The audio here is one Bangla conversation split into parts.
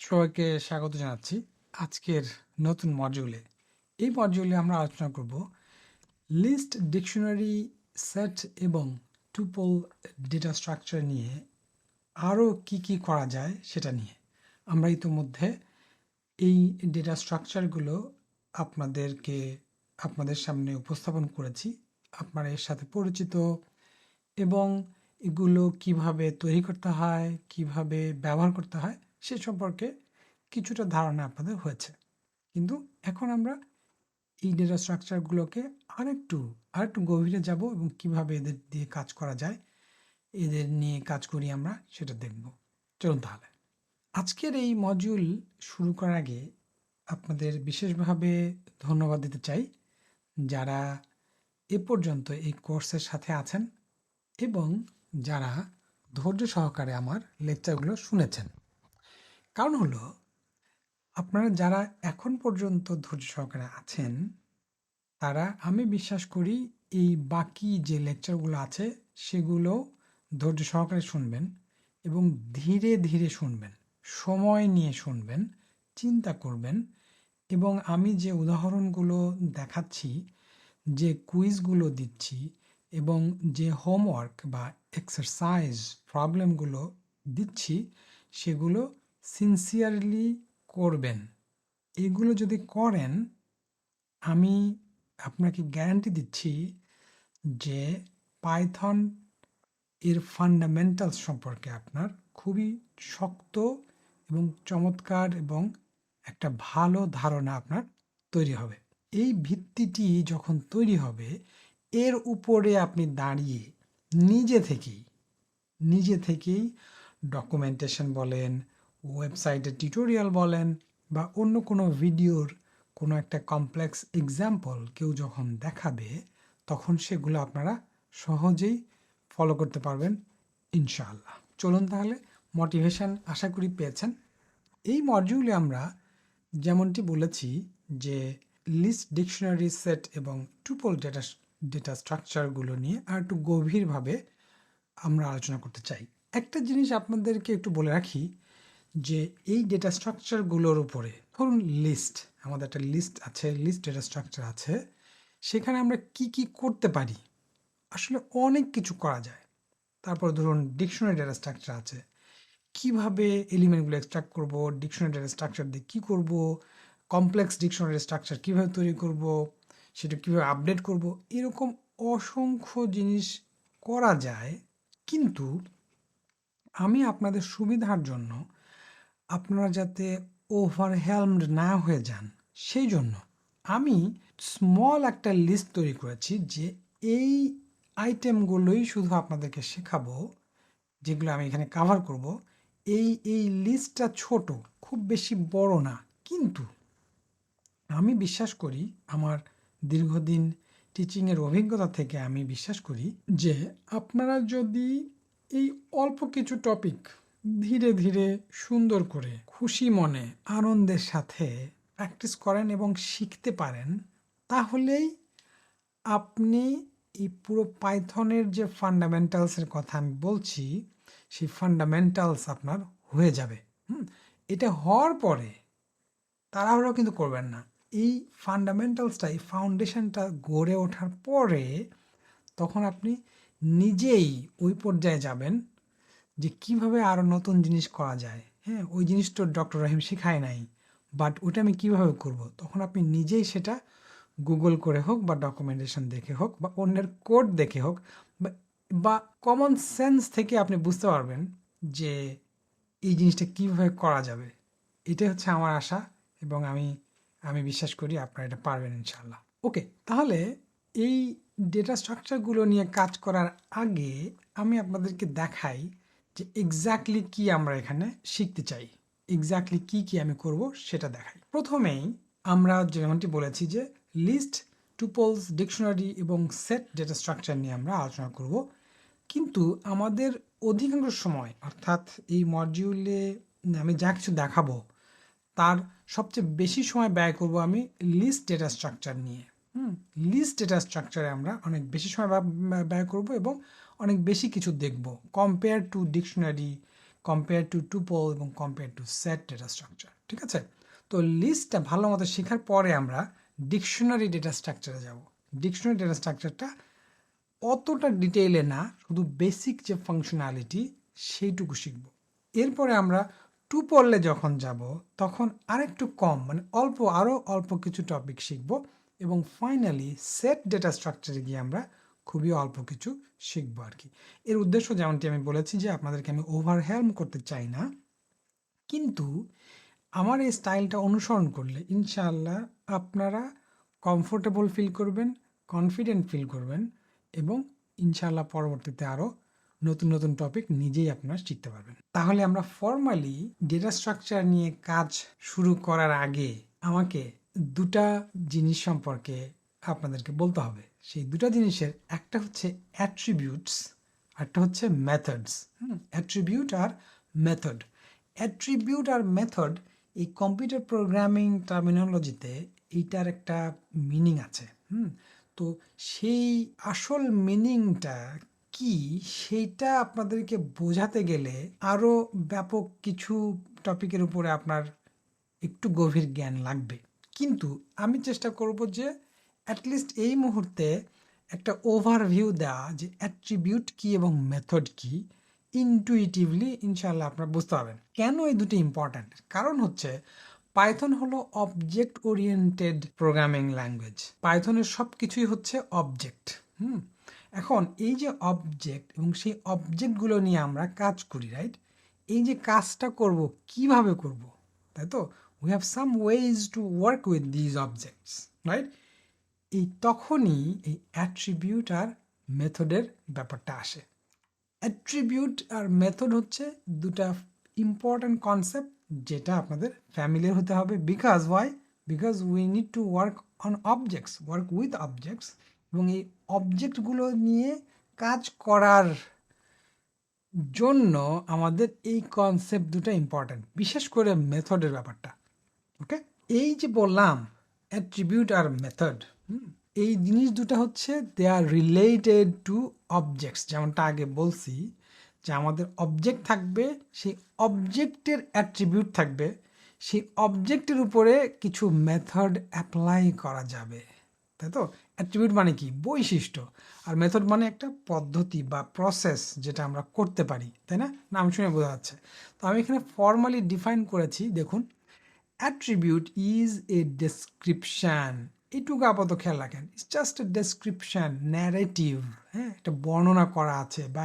সবাইকে স্বাগত জানাচ্ছি আজকের নতুন মডিউলে। এই মডিউলে আমরা আলোচনা করব লিস্ট, ডিকশনারি, সেট এবং টুপল ডেটা স্ট্রাকচার নিয়ে আরও কি করা যায় সেটা নিয়ে। আমরা ইতোমধ্যে এই ডেটা স্ট্রাকচারগুলো আপনাদের সামনে উপস্থাপন করেছি, আপনারা এর সাথে পরিচিত এবং এগুলো কিভাবে তৈরি করতে হয়, কিভাবে ব্যবহার করতে হয় সে সম্পর্কে কিছুটা ধারণা আপনাদের হয়েছে। কিন্তু এখন আমরা এই ডেটা স্ট্রাকচারগুলোকে আরেকটু গভীরে যাব এবং কিভাবে এদের দিয়ে কাজ করা যায়, এদের নিয়ে কাজ করি আমরা সেটা দেখব। চলুন তাহলে আজকের এই মডিউল শুরু করার আগে আপনাদের বিশেষভাবে ধন্যবাদ দিতে চাই যারা এ পর্যন্ত এই কোর্সের সাথে আছেন এবং যারা ধৈর্য সহকারে আমার লেকচারগুলো শুনেছেন। কারণ হলো আপনারা যারা এখন পর্যন্ত ধৈর্য সহকারে আছেন তারা, আমি বিশ্বাস করি, এই বাকি যে লেকচারগুলো আছে সেগুলো ধৈর্য সহকারে শুনবেন এবং ধীরে ধীরে শুনবেন, সময় নিয়ে শুনবেন, চিন্তা করবেন এবং আমি যে উদাহরণগুলো দেখাচ্ছি, যে কুইজগুলো দিচ্ছি এবং যে হোমওয়ার্ক বা এক্সারসাইজ প্রবলেমগুলো দিচ্ছি সেগুলো সিনসিয়ারলি করবেন। এগুলো যদি করেন আমি আপনাকে গ্যারান্টি দিচ্ছি যে পাইথন এর ফান্ডামেন্টালস সম্পর্কে আপনার খুবই শক্ত এবং চমৎকার এবং একটা ভালো ধারণা আপনার তৈরি হবে। এই ভিত্তিটি যখন তৈরি হবে এর উপরে আপনি দাঁড়িয়ে নিজে থেকেই ডকুমেন্টেশন বলেন, ওয়েবসাইটের টিউটোরিয়াল বলেন বা অন্য কোনো ভিডিওর কোনো একটা কমপ্লেক্স এক্সাম্পল কেউ যখন দেখাবে তখন সেগুলো আপনারা সহজেই ফলো করতে পারবেন ইনশাআল্লাহ। চলুন তাহলে, মোটিভেশন আশা করি পেয়েছেন। এই মডিউলে আমরা যেমনটি বলেছি যে লিস্ট, ডিকশনারি, সেট এবং টুপল ডেটা স্ট্রাকচারগুলো নিয়ে আর একটু গভীরভাবে আমরা আলোচনা করতে চাই। একটা জিনিস আপনাদেরকে একটু বলে রাখি যে এই ডেটা স্ট্রাকচারগুলোর উপরে, ধরুন লিস্ট, আমাদের একটা লিস্ট আছে, লিস্ট ডেটা স্ট্রাকচার আছে, সেখানে আমরা কি করতে পারি, আসলে অনেক কিছু করা যায়। তারপর ধরুন ডিকশনারি ডেটা স্ট্রাকচার আছে, কিভাবে এলিমেন্টগুলো এক্সট্রাক্ট করব, ডিকশনারি ডেটা স্ট্রাকচার দিয়ে কী করব, কমপ্লেক্স ডিকশনারি স্ট্রাকচার কীভাবে তৈরি করব, সেটা কীভাবে আপডেট করব, এরকম অসংখ্য জিনিস করা যায়। কিন্তু আমি আপনাদের সুবিধার জন্য, আপনারা যাতে ওভারহেলমড না হয়ে যান সেই জন্য আমি স্মল একটা লিস্ট তৈরি করেছি যে এই আইটেমগুলোই শুধু আপনাদেরকে শেখাবো, যেগুলো আমি এখানে কাভার করব। এই লিস্টটা ছোট, খুব বেশি বড় না, কিন্তু আমি বিশ্বাস করি, আমার দীর্ঘদিন টিচিংয়ের অভিজ্ঞতা থেকে আমি বিশ্বাস করি যে আপনারা যদি এই অল্প কিছু টপিক ধীরে ধীরে সুন্দর করে খুশি মনে আনন্দের সাথে প্র্যাকটিস করেন এবং শিখতে পারেন, তাহলেই আপনি এই পুরো পাইথনের যে ফান্ডামেন্টালসের কথা আমি বলছি সেই ফান্ডামেন্টালস আপনার হয়ে যাবে। এটা হওয়ার পরে তাড়াহুড়ো কিন্তু করবেন না। এই ফান্ডামেন্টালসটা, এই ফাউন্ডেশনটা গড়ে ওঠার পরে তখন আপনি নিজেই ওই পর্যায়ে যাবেন যে কিভাবে আরও নতুন জিনিস করা যায়। হ্যাঁ, ওই জিনিসটা ডক্টর রহিম শেখায় নাই, বাট ওটা আমি কীভাবে করব, তখন আপনি নিজেই সেটা গুগল করে হোক বা ডকুমেন্টেশন দেখে হোক বা অন্যের কোড দেখে হোক বা কমন সেন্স থেকে আপনি বুঝতে পারবেন যে এই জিনিসটা কীভাবে করা যাবে। এটাই হচ্ছে আমার আশা এবং আমি বিশ্বাস করি আপনারা এটা পারবেন ইনশাআল্লাহ। ওকে, তাহলে এই ডেটা স্ট্রাকচারগুলো নিয়ে কাজ করার আগে আমি আপনাদেরকে দেখাই যে এক্স্যাক্টলি কি আমরা এখানে শিখতে চাই, এক্স্যাক্টলি কি আমি করব সেটা দেখাই। প্রথমেই আমরা যেমনটি বলেছি যে লিস্ট, টুপলস, ডিকশনারি এবং সেট ডেটা স্ট্রাকচার নিয়ে আমরা আলোচনা করব। কিন্তু আমাদের অধিকাংশ সময়, অর্থাৎ এই মডিউলে আমি যা কিছু দেখাবো তার সবচেয়ে বেশি সময় ব্যয় করব আমি লিস্ট ডেটা স্ট্রাকচার নিয়ে। লিস্ট ডেটা স্ট্রাকচারে আমরা অনেক বেশি সময় ব্যয় করব এবং অনেক বেশি কিছু দেখব compare to dictionary, compare to tuple এবং compare to set data structure. ঠিক আছে, তো লিস্টটা ভালো মতো শেখার পরে আমরা ডিকশনারি ডেটা স্ট্রাকচারে যাব। ডিকশনারি ডেটা স্ট্রাকচারটা অতটা ডিটেইলে না, শুধু বেসিক যে ফাংশনালিটি সেইটুকু শিখব। এরপরে আমরা টুপলে যখন যাব তখন আরেকটু কম, মানে আরও অল্প কিছু টপিক শিখব, এবং ফাইনালি সেট ডেটা স্ট্রাকচারে গিয়ে আমরা খুবই অল্প কিছু শিখবো আর কি। এর উদ্দেশ্য যেমনটি আমি বলেছি যে আপনাদেরকে আমি ওভারহেলম করতে চাই না, কিন্তু আমার এই স্টাইলটা অনুসরণ করলে ইনশাআল্লাহ আপনারা কমফোর্টেবল ফিল করবেন, কনফিডেন্ট ফিল করবেন, এবং ইনশাআল্লাহ পরবর্তীতে আরও নতুন নতুন টপিক নিজেই আপনারা শিখতে পারবেন। তাহলে আমরা ফর্মালি ডেটা স্ট্রাকচার নিয়ে কাজ শুরু করার আগে আমাকে দুটা জিনিস সম্পর্কে আপনাদেরকে বলতে হবে। সেই দুটা জিনিসের একটা হচ্ছে অ্যাট্রিবিউটস, একটা হচ্ছে মেথডস। অ্যাট্রিবিউট আর মেথড। অ্যাট্রিবিউট আর মেথড এই কম্পিউটার প্রোগ্রামিং টার্মিনোলজিতে এইটার একটা মিনিং আছে। তো সেই আসল মিনিংটা কি সেইটা আপনাদেরকে বোঝাতে গেলে আরও ব্যাপক কিছু টপিকের উপরে আপনার একটু গভীর জ্ঞান লাগবে। কিন্তু আমি চেষ্টা করব যে অ্যাটলিস্ট এই মুহূর্তে একটা ওভারভিউ দেওয়া যে অ্যাট্রিবিউট কি এবং মেথড কি ইনটুইটিভলি ইনশাআল্লাহ আপনারা বুঝতে পারবেন। কেন এই দুটো ইম্পর্ট্যান্ট? কারণ হচ্ছে পাইথন হলো অবজেক্ট ওরিয়েন্টেড প্রোগ্রামিং ল্যাঙ্গুয়েজ। পাইথনের সব কিছুই হচ্ছে অবজেক্ট। এখন এই যে অবজেক্ট এবং সেই অবজেক্টগুলো নিয়ে আমরা কাজ করি, রাইট? এই যে কাজটা করব কিভাবে করব, তাই তো? We have some ways to work with these objects, right? এই তখনই এই অ্যাট্রিবিউট আর মেথডের ব্যাপারটা আসে। অ্যাট্রিবিউট আর মেথড হচ্ছে দুটা ইম্পর্ট্যান্ট কনসেপ্ট যেটা আপনাদের ফ্যামিলিয়ার হতে হবে। Because we need to work on objects, work with objects, এবং এই অবজেক্টগুলো নিয়ে কাজ করার জন্য আমাদের এই কনসেপ্ট দুটো ইম্পর্ট্যান্ট, বিশেষ করে মেথডের ব্যাপারটা। ওকে, এই যে বললাম অ্যাট্রিবিউট আর মেথড, এই জিনিস দুটো হচ্ছে দে আর রিলেটেড টু অবজেক্টস। যেমনটা আগে বলছি যে আমাদের অবজেক্ট থাকবে, সেই অবজেক্টের অ্যাট্রিবিউট থাকবে, সেই অবজেক্টের উপরে কিছু মেথড অ্যাপ্লাই করা যাবে, তাই তো? অ্যাট্রিবিউট মানে কি? বৈশিষ্ট্য। আর মেথড মানে একটা পদ্ধতি বা প্রসেস যেটা আমরা করতে পারি, তাই না? নাম শুনে বোঝা যাচ্ছে। তো আমি এখানে ফর্মালি ডিফাইন করেছি, দেখুন, অ্যাট্রিবিউট ইজ এ ডেসক্রিপশান। এইটুকু আপাতত খেয়াল রাখেন, it's just a description, narrative. হ্যাঁ, একটা বর্ণনা করা আছে বা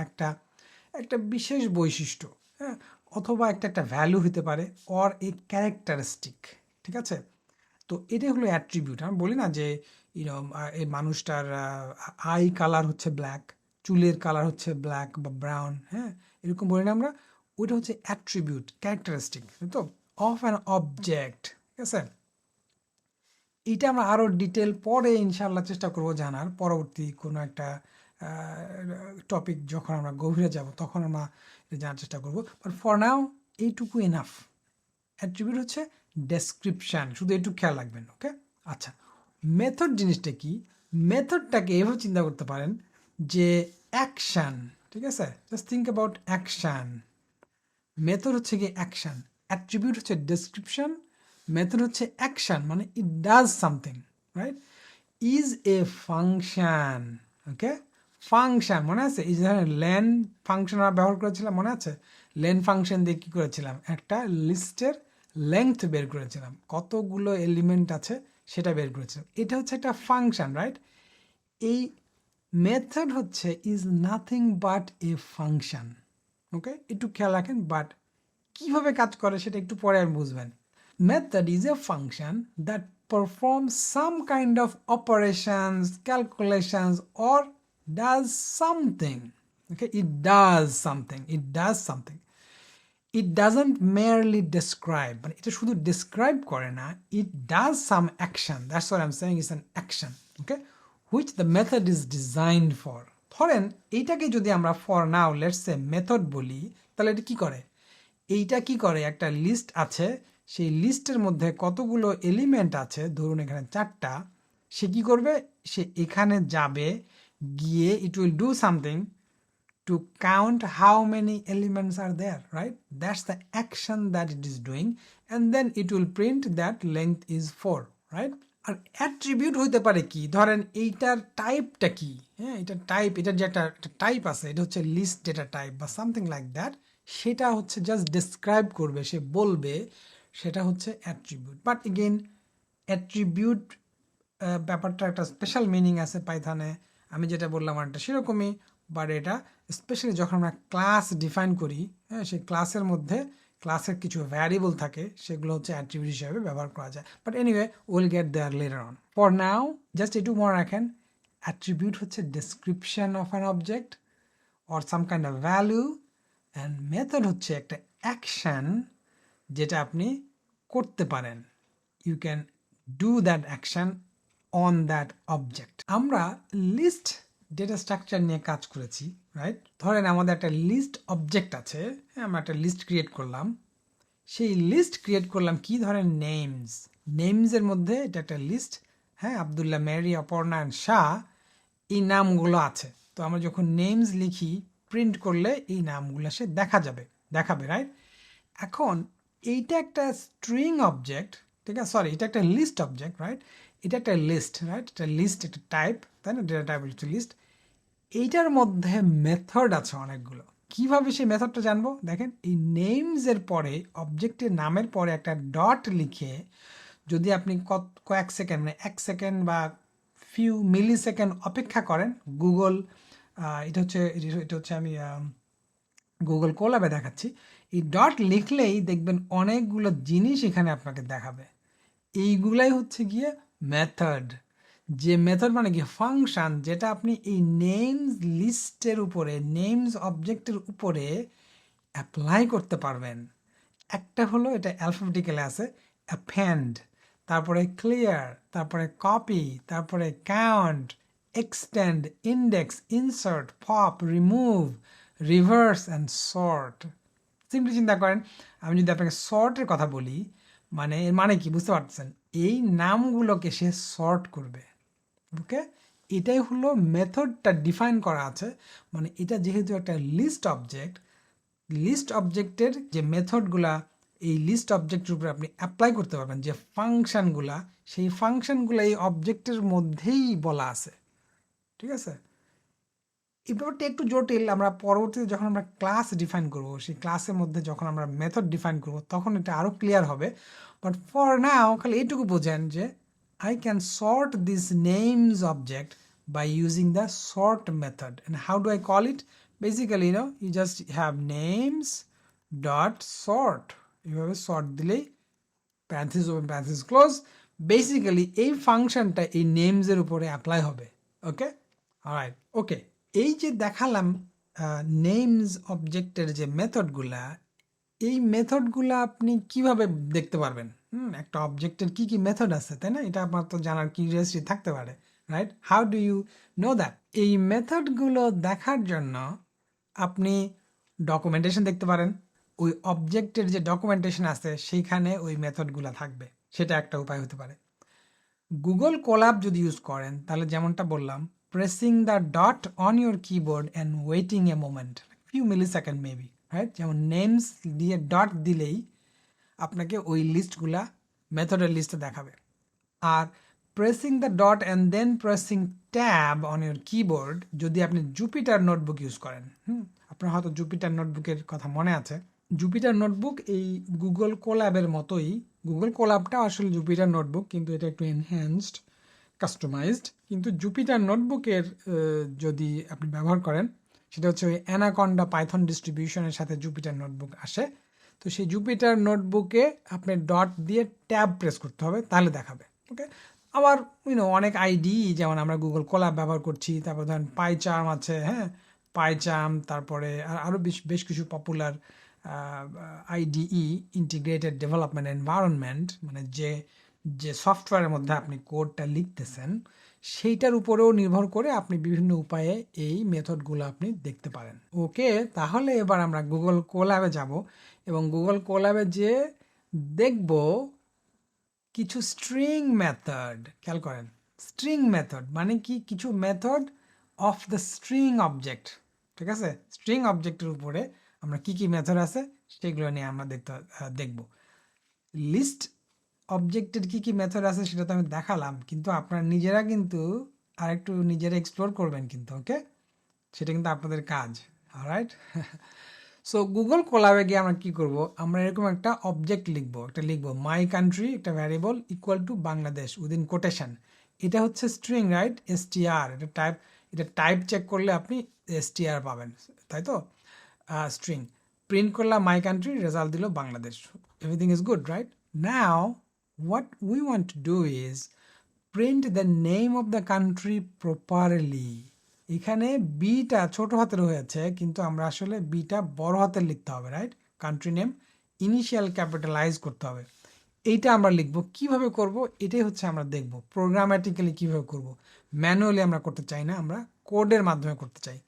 একটা বিশেষ বৈশিষ্ট্য, হ্যাঁ, অথবা একটা ভ্যালু হতে পারে, অর এ ক্যারেক্টারিস্টিক। ঠিক আছে, তো এটাই হলো অ্যাট্রিবিউট। আমি বলি না যে এই মানুষটার আই কালার হচ্ছে ব্ল্যাক, চুলের কালার হচ্ছে ব্ল্যাক বা ব্রাউন, হ্যাঁ, এরকম বলি না আমরা। ওইটা হচ্ছে অ্যাট্রিবিউট, ক্যারেক্টারিস্টিক, তো অফ অ্যান অবজেক্ট। ঠিক আছে, এইটা আমরা আরও ডিটেল পরে ইনশাআল্লাহ চেষ্টা করব জানার। পরবর্তী কোনো একটা টপিক যখন আমরা গভীরে যাব তখন আমরা জানার চেষ্টা করব, বাট ফর নাও এইটুকু এনাফ। অ্যাট্রিবিউট হচ্ছে ডেসক্রিপশান, শুধু এইটুকু খেয়াল রাখবেন। ওকে, আচ্ছা, মেথড জিনিসটা কি? মেথডটাকে এভাবে চিন্তা করতে পারেন যে অ্যাকশান। ঠিক আছে, just think about action. Method হচ্ছে কি অ্যাকশান, অ্যাট্রিবিউট হচ্ছে ডেসক্রিপশান, মেথড হচ্ছে অ্যাকশান, মানে it does something, right? Is a function. Okay, function মনে আছে? এই যে লেন ফাংশন আমরা ব্যবহার করেছিলাম, মনে আছে? লেন ফাংশন দিয়ে কী করেছিলাম? একটা লিস্টের লেংথ বের করেছিলাম, কতগুলো এলিমেন্ট আছে সেটা বের করেছিলাম। এটা হচ্ছে একটা ফাংশন, রাইট? এই মেথড হচ্ছে is nothing but a function. Okay, একটু খেয়াল রাখেন, বাট কীভাবে কাজ করে সেটা একটু পরে আর বুঝবেন। Method is a function that performs some kind of operations, calculations, or does something. Okay, it does something. It doesn't merely describe, but it শুধু describe করে না, it does some action. That's what I'm saying, is an action, okay, which the method is designed for. ধরেন এইটাকে যদি আমরা for now let's say method বলি, তাহলে এটা কি করে? এইটা কি করে, একটা লিস্ট আছে, সেই লিস্টের মধ্যে কতগুলো এলিমেন্ট আছে, ধরুন এখানে 4টা, সে কি করবে? সে এখানে যাবে, গিয়ে it will do something, to count how many elements are there, right? That's the action that it is doing, and then it will print that length is 4, right? আর অ্যাট্রিবিউট হইতে পারে কি, ধরেন এইটার টাইপটা কি, হ্যাঁ এটা টাইপ, এটার যে একটা টাইপ আছে এটা হচ্ছে লিস্ট ডেটা টাইপ বা সামথিং লাইক দ্যাট, সেটা হচ্ছে জাস্ট ডিসক্রাইব করবে, সে বলবে, সেটা হচ্ছে অ্যাট্রিবিউট। বাট এগেইন অ্যাট্রিবিউট ব্যাপারটা একটা স্পেশাল মিনিং আছে পাইথনে, আমি যেটা বললাম একটা সেরকমই, বাট এটা স্পেশালি যখন আমরা ক্লাস ডিফাইন করি, হ্যাঁ সেই ক্লাসের মধ্যে ক্লাসের কিছু ভ্যারিয়েবল থাকে, সেগুলো হচ্ছে অ্যাট্রিবিউট হিসাবে ব্যবহার করা যায়। But anyway will get there later on. For now just একটু মনে রাখেন, অ্যাট্রিবিউট হচ্ছে description of an object or some kind of value, and method হচ্ছে একটা অ্যাকশন যেটা আপনি করতে পারেন, you can do that action on that object. আমরা লিস্ট ডেটা স্ট্রাকচার নিয়ে কাজ করেছি, রাইট? ধরেন আমাদের একটা লিস্ট অবজেক্ট আছে, হ্যাঁ আমরা একটা লিস্ট ক্রিয়েট করলাম, সেই লিস্ট ক্রিয়েট করলাম কি, ধরেন নেমসের মধ্যে এটা একটা লিস্ট, হ্যাঁ আবদুল্লাহ, মেরি, অপর্ণা অ্যান্ড শাহ, এই নামগুলো আছে। তো আমরা যখন নেমস লিখি, প্রিন্ট করলে এই নামগুলো সে দেখাবে, রাইট? এখন এইটা একটা স্ট্রিং অবজেক্ট, ঠিক আছে, সরি এটা একটা লিস্ট অবজেক্ট, রাইট? এটা একটা লিস্ট, রাইট? এটা লিস্ট, একটা টাইপ, তাই না? ডেটা টাইপ হচ্ছে লিস্ট। এইটার মধ্যে মেথড আছে অনেকগুলো। কিভাবে সেই মেথডটা জানবো? দেখেন, এই নেমসের পরে, অবজেক্টের নামের পরে একটা ডট লিখে যদি আপনি কয়েক সেকেন্ড, মানে 1 সেকেন্ড বা ফিউ মিলি সেকেন্ড অপেক্ষা করেন, গুগল এটা হচ্ছে আমি গুগল কোল্যাবে দেখাচ্ছি, এই ডট লিখলেই দেখবেন অনেকগুলো জিনিস এখানে আপনাকে দেখাবে। এইগুলাই হচ্ছে গিয়ে মেথড। যে মেথড মানে কি ফাংশন, যেটা আপনি এই নেমস লিস্টের উপরে, নেমস অবজেক্টের উপরে অ্যাপ্লাই করতে পারবেন। একটা হলো এটা অ্যালফাবেটিক্যালে আছে, অ্যাপেন্ড, তারপরে ক্লিয়ার, তারপরে কপি, তারপরে count, extend, index, insert, pop, remove, rivers and sort. Simply চিন্তা করেন, আমি যদি আপনাকে সর্টের কথা বলি, মানে এর মানে কি বুঝতে পারছেন? এই নামগুলোকে সে সর্ট করবে, ওকে? এটাই হলো মেথডটা ডিফাইন করা আছে। মানে এটা যেহেতু একটা লিস্ট অবজেক্ট, লিস্ট অবজেক্টের যে মেথডগুলা এই লিস্ট অবজেক্টের উপরে আপনি অ্যাপ্লাই করতে পারবেন, যে ফাংশনগুলা, সেই ফাংশনগুলো এই অবজেক্টের মধ্যেই বলা আছে, ঠিক আছে? এই ব্যাপারটা একটু জটিল, আমরা পরবর্তীতে যখন আমরা ক্লাস ডিফাইন করব, সেই ক্লাসের মধ্যে যখন আমরা মেথড ডিফাইন করব তখন এটা আরও ক্লিয়ার হবে। বাট ফর নাও খালি এইটুকু বোঝেন যে I can sort this names object by using the sort method. And how do I call it? Basically, you just have names dot sort. You have a sort delay, parenthesis open, parenthesis close. Basically, এই ফাংশনটা এই names এর উপরে অ্যাপ্লাই হবে, ওকে? অলরাইট, ওকে। এই যে দেখালাম নেমস অবজেক্টের যে মেথডগুলা, এই মেথডগুলো আপনি কিভাবে দেখতে পারবেন? একটা অবজেক্টের কি কি মেথড আছে, তাই না? এটা আপনার তো জানার কিউরিয়াসিটি থাকতে পারে, right? How do you know that? এই মেথডগুলো দেখার জন্য আপনি ডকুমেন্টেশন দেখতে পারেন। ওই অবজেক্টের যে ডকুমেন্টেশন আছে সেইখানে ওই মেথডগুলো থাকবে, সেটা একটা উপায় হতে পারে। গুগল কোল্যাব যদি ইউজ করেন, তাহলে যেমনটা বললাম, pressing the dot on your keyboard and waiting a moment, few millisecond maybe, right? যেমন নেমস দিয়ে ডট দিলেই আপনাকে ওই লিস্টগুলা মেথডের লিস্টে দেখাবে। আর pressing the dot and then pressing tab on your keyboard যদি আপনি জুপিটার নোটবুক ইউজ করেন, আপনার হয়তো জুপিটার নোটবুকের কথা মনে আছে। জুপিটার নোটবুক এই গুগল কোল্যাবের মতোই, গুগল কোল্যাবটা আসলে জুপিটার নোটবুক, কিন্তু এটা একটু এনহ্যান্সড, কাস্টমাইজড। কিন্তু জুপিটার নোটবুকের যদি আপনি ব্যবহার করেন, সেটা হচ্ছে ওই অ্যানাকন্ডা পাইথন ডিস্ট্রিবিউশনের সাথে জুপিটার নোটবুক আসে। তো সেই জুপিটার নোটবুকে আপনি ডট দিয়ে ট্যাব প্রেস করতে হবে, তাহলে দেখাবে, ওকে? আবার অনেক আইডি, যেমন আমরা গুগল কোল্যাব ব্যবহার করছি, তারপর ধরেন পাইচার্ম আছে, হ্যাঁ পাইচার্ম, তারপরে আরও বেশ কিছু popular IDE, integrated development environment, মানে যে সফটওয়্যারের মধ্যে আপনি কোডটা লিখতেছেন সেইটার উপরেও নির্ভর করে আপনি বিভিন্ন উপায়ে এই মেথডগুলো আপনি দেখতে পারেন, ওকে? তাহলে এবার আমরা গুগল কোল্যাবে যাব এবং গুগল কোল্যাবে যে দেখব কিছু স্ট্রিং মেথড। খেয়াল করেন, স্ট্রিং মেথড মানে কি? কিছু method of the string object, ঠিক আছে, স্ট্রিং অবজেক্টের উপরে আমরা কি কি মেথড আছে সেগুলো নিয়ে আমরা দেখব। লিস্ট অবজেক্টের কি কি মেথড আছে সেটা তো আমি দেখালাম, কিন্তু আপনারা নিজেরা কিন্তু আরেকটু নিজেরা এক্সপ্লোর করবেন কিন্তু, ওকে, সেটা কিন্তু আপনাদের কাজ। অলরাইট, সো গুগল কোলাবে গিয়ে আমরা কি করব, আমরা এরকম একটা অবজেক্ট লিখবো মাই কান্ট্রি, একটা variable equal to Bangladesh within quotation. এটা হচ্ছে স্ট্রিং, রাইট, এসটিআর। এটা টাইপ চেক করলে আপনি এসটিআর পাবেন, তাই তো। স্ট্রিং প্রিন্ট করলাম মাই কান্ট্রি, রেজাল্ট দিল Bangladesh, everything is good, right. Now what we want to do is print the name of the country properly. এখানে বিটা ছোট হাতের হয়েছে, কিন্তু আমরা আসলে বিটা বড় হাতের লিখতে হবে, right. Country name initial capitalise করতে হবে। এইটা আমরা লিখবো, কিভাবে করব এটাই হচ্ছে আমরা দেখব। প্রোগ্রামেটিক্যালি কিভাবে করব, ম্যানুয়ালি আমরা করতে চাই না, আমরা কোডের মাধ্যমে করতে চাই।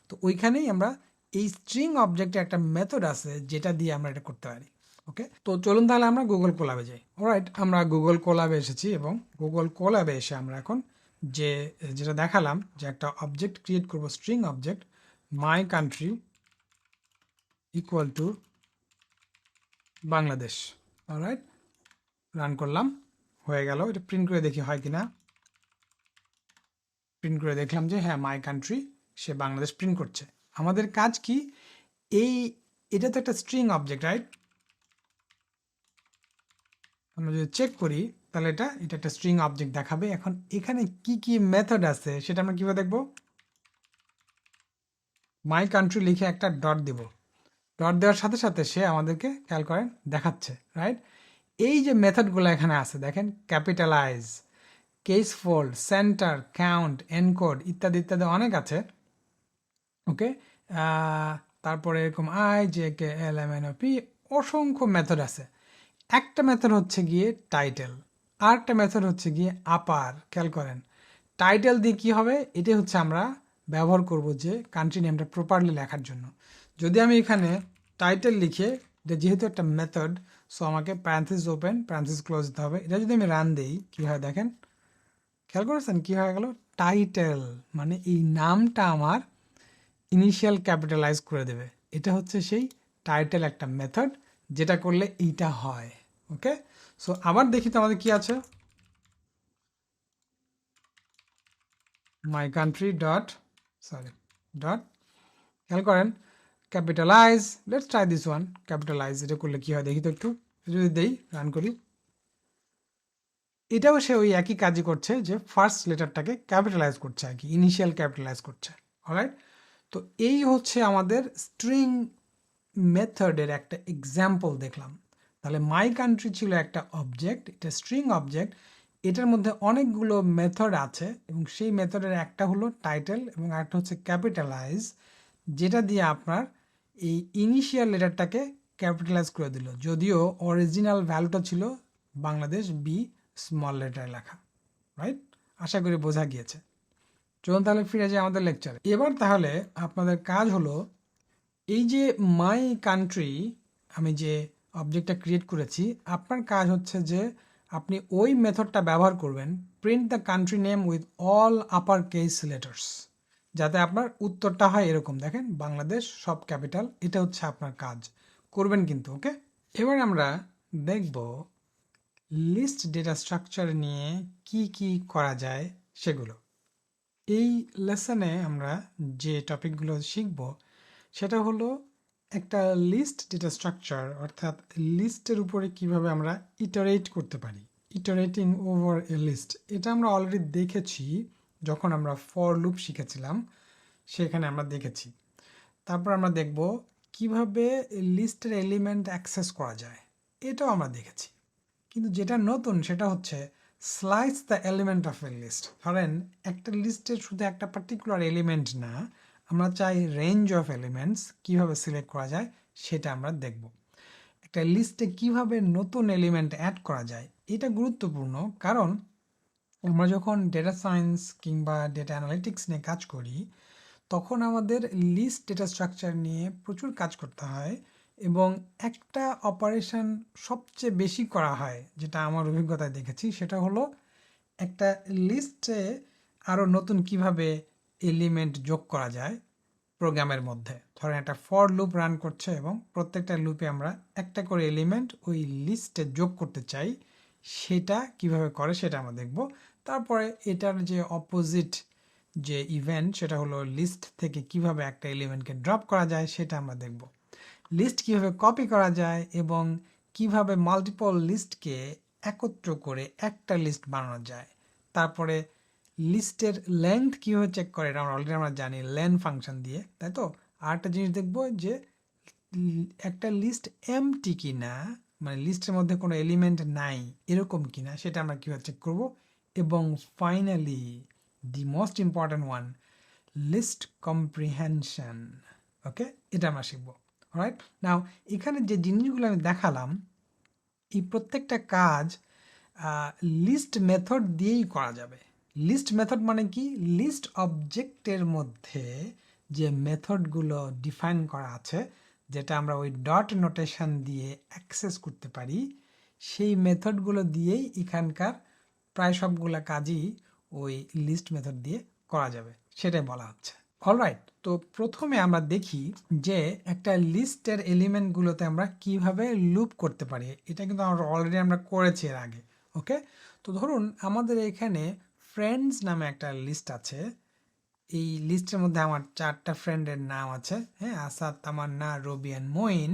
তো ওইখানেই আমরা এই স্ট্রিং অবজেক্টে একটা মেথড আছে যেটা দিয়ে আমরা এটা করতে পারি। ওকে, তো চলুন তাহলে আমরা গুগল কোলাবে যাই। অলরাইট, আমরা গুগল কোলাবে এসেছি এবং গুগল কোলাবে এসে আমরা এখন যেটা দেখালাম যে একটা অবজেক্ট ক্রিয়েট করব, string object my country equal to Bangladesh. Alright, run করলাম, হয়ে গেল। এটা প্রিন্ট করে দেখি হয় কিনা। প্রিন্ট করে দেখলাম যে হ্যাঁ, my country say Bangladesh print করছে। আমাদের কাজ কি, এটা তো একটা স্ট্রিং অবজেক্ট, রাইট। আমরা যদি চেক করি তাহলে এটা একটা স্ট্রিং অবজেক্ট দেখাবে। এখন এখানে কি কি মেথড আছে সেটা আমরা কিভাবে দেখব, মাই কান্ট্রি লিখে একটা ডট দিব। ডট দেওয়ার সাথে সাথে সে আমাদেরকে খেয়াল করেন দেখাচ্ছে, রাইট। এই যে মেথডগুলো এখানে আছে দেখেন, capitalize, case fold, center, count, encode ইত্যাদি ইত্যাদি অনেক আছে। ওকে, তারপরে এরকম I J K L M N O P, অসংখ্য মেথড আছে। একটা মেথড হচ্ছে গিয়ে টাইটেল, আর একটা মেথড হচ্ছে গিয়ে আপার। খেয়াল করেন টাইটেল দিয়ে কি হবে, এটাই হচ্ছে আমরা ব্যবহার করব যে কান্ট্রি নেমটা প্রপারলি লেখার জন্য। যদি আমি এখানে টাইটেল লিখে, এটা যেহেতু একটা মেথড, সো আমাকে প্যারেনথেসিস ওপেন প্যারেনথেসিস ক্লোজ দিতে হবে। এটা যদি আমি রান দিই কি হয় দেখেন, খেয়াল করেছেন কি হয়ে গেল, টাইটেল মানে এই নামটা আমার ইনিশিয়াল ক্যাপিটালাইজ করে দেবে। এটা হচ্ছে সেই টাইটেল একটা মেথড, যেটা করলে এইটা হয়। ওকে, সো আবার দেখি তো আমাদের কি আছে, মাই কান্ট্রি ডট ডট, খেয়াল করেন capitalise. Let's try this one, capitalise. এটা করলে কি হয় দেখি তো একটু, যদি দেই রান করি, এটাও সে ওই একই কাজই করছে, যে ফার্স্ট লেটারটাকে ক্যাপিটালাইজ করছে আর কি, ইনিশিয়াল ক্যাপিটালাইজ করছে। অলরাইট, তো এই হচ্ছে আমাদের স্ট্রিং মেথডের একটা এক্সাম্পল দেখলাম। তাহলে মাই কান্ট্রি ছিল একটা অবজেক্ট, এটা স্ট্রিং অবজেক্ট, এটার মধ্যে অনেকগুলো মেথড আছে এবং সেই মেথডের একটা হলো টাইটেল এবং আরেকটা হচ্ছে ক্যাপিটালাইজ, যেটা দিয়ে আপনার এই ইনিশিয়াল লেটারটাকে ক্যাপিটালাইজ করে দিল, যদিও অরিজিনাল ভ্যালুটা ছিল বাংলাদেশ বি স্মল লেটারে লেখা। রাইট, আশা করি বোঝা গিয়েছে। চলুন তাহলে ফিরে যাই আমাদের লেকচারে। এবার তাহলে আপনাদের কাজ হলো, এই যে মাই কান্ট্রি আমি যে অবজেক্টটা ক্রিয়েট করেছি, আপনার কাজ হচ্ছে যে আপনি ওই মেথডটা ব্যবহার করবেন, print the country name with all upper case letters, যাতে আপনার উত্তরটা হয় এরকম দেখেন, বাংলাদেশ সব ক্যাপিটাল। এটা হচ্ছে আপনার কাজ, করবেন কিন্তু। ওকে, এবার আমরা দেখব লিস্ট ডেটা স্ট্রাকচার নিয়ে কি কি করা যায় সেগুলো। এই লেসনে আমরা যে টপিকগুলো শিখব সেটা হলো একটা লিস্ট ডেটা স্ট্রাকচার, অর্থাৎ লিস্টের উপরে কিভাবে আমরা ইটারেট করতে পারি, ইটারেটিং ওভার এ লিস্ট। এটা আমরা অলরেডি দেখেছি যখন আমরা ফর লুপ শিখেছিলাম, সেখানে আমরা দেখেছি। তারপর আমরা দেখব কিভাবে লিস্টের এলিমেন্ট অ্যাক্সেস করা যায়, এটাও আমরা দেখেছি। কিন্তু যেটা নতুন সেটা হচ্ছে slice the element of a list. ধরেন একটা লিস্টের শুধু একটা পার্টিকুলার এলিমেন্ট না, আমরা চাই রেঞ্জ অফ এলিমেন্টস, কীভাবে সিলেক্ট করা যায় সেটা আমরা দেখব। একটা লিস্টে কিভাবে নতুন এলিমেন্ট অ্যাড করা যায় এটা গুরুত্বপূর্ণ, কারণ আমরা যখন ডেটা সায়েন্স কিংবা ডেটা অ্যানালিটিক্স নিয়ে কাজ করি তখন আমাদের লিস্ট ডেটা স্ট্রাকচার নিয়ে প্রচুর কাজ করতে হয়, এবং একটা অপারেশন সবচেয়ে বেশি করা হয় যেটা আমার অভিজ্ঞতায় দেখেছি, সেটা হলো একটা লিস্টে আরও নতুন কিভাবে এলিমেন্ট যোগ করা যায়, প্রোগ্রামের মধ্যে ধরেন একটা ফর লুপ রান করছে এবং প্রত্যেকটা লুপে আমরা একটা করে এলিমেন্ট ওই লিস্টে যোগ করতে চাই, সেটা কিভাবে করে সেটা আমরা দেখব। তারপরে এটার যে অপোজিট যে ইভেন্ট সেটা হলো লিস্ট থেকে কিভাবে একটা এলিমেন্টকে ড্রপ করা যায় সেটা আমরা দেখব। লিস্ট কিভাবে কপি করা যায় এবং কিভাবে মাল্টিপল লিস্টকে একত্র করে একটা লিস্ট বানানো যায়। তারপরে লিস্টের লেন্থ কীভাবে চেক করে এটা আমরা অলরেডি আমরা জানি লেন ফাংশন দিয়ে, তাই তো। আর একটা জিনিস দেখব যে একটা লিস্ট এমটি কিনা, মানে লিস্টের মধ্যে কোনো এলিমেন্ট নাই এরকম কিনা সেটা আমরা কীভাবে চেক করব। এবং finally the most important one, list comprehension. Okay, এটা আমরা শিখব। রাইট নাও এখানে যে জিনিসগুলো আমি দেখালাম এই প্রত্যেকটা কাজ লিস্ট মেথড দিয়েই করা যাবে। লিস্ট মেথড মানে কি, লিস্ট অবজেক্টের মধ্যে যে মেথডগুলো ডিফাইন করা আছে যেটা আমরা ওই ডট নোটেশন দিয়ে অ্যাক্সেস করতে পারি, সেই মেথডগুলো দিয়েই এখানকার প্রায় সবগুলো কাজই ওই লিস্ট মেথড দিয়ে করা যাবে, সেটাই বলা হচ্ছে। অলরাইট, তো প্রথমে আমরা দেখি যে একটা লিস্টের এলিমেন্টগুলোতে আমরা কিভাবে লুপ করতে পারি। এটা কিন্তু আমরা অলরেডি আমরা করেছি এর আগে। ওকে, তো ধরুন আমাদের এখানে ফ্রেন্ডস নামে একটা লিস্ট আছে। এই লিস্টের মধ্যে আমার 4টা ফ্রেন্ডের নাম আছে, হ্যাঁ, আসাদ, তামান্না, রবি অ্যান্ড মঈন।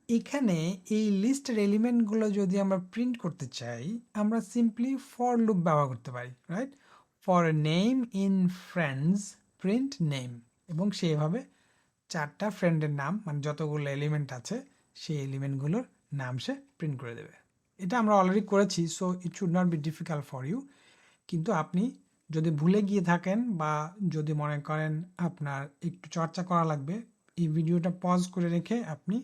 এখানে এই লিস্টের এলিমেন্টগুলো যদি আমরা প্রিন্ট করতে চাই আমরা সিম্পলি ফর লুপ ব্যবহার করতে পারি। Right, for name in friends print name, এবং সেইভাবে 4টা ফ্রেন্ডের নাম মানে যতগুলো এলিমেন্ট আছে সেই এলিমেন্টগুলোর নাম সে প্রিন্ট করে দেবে। এটা আমরা অলরেডি করেছি, so it should not be difficult for you. কিন্তু আপনি যদি ভুলে গিয়ে থাকেন বা যদি মনে করেন আপনার একটু চর্চা করা লাগবে, এই ভিডিওটা পজ করে রেখে আপনি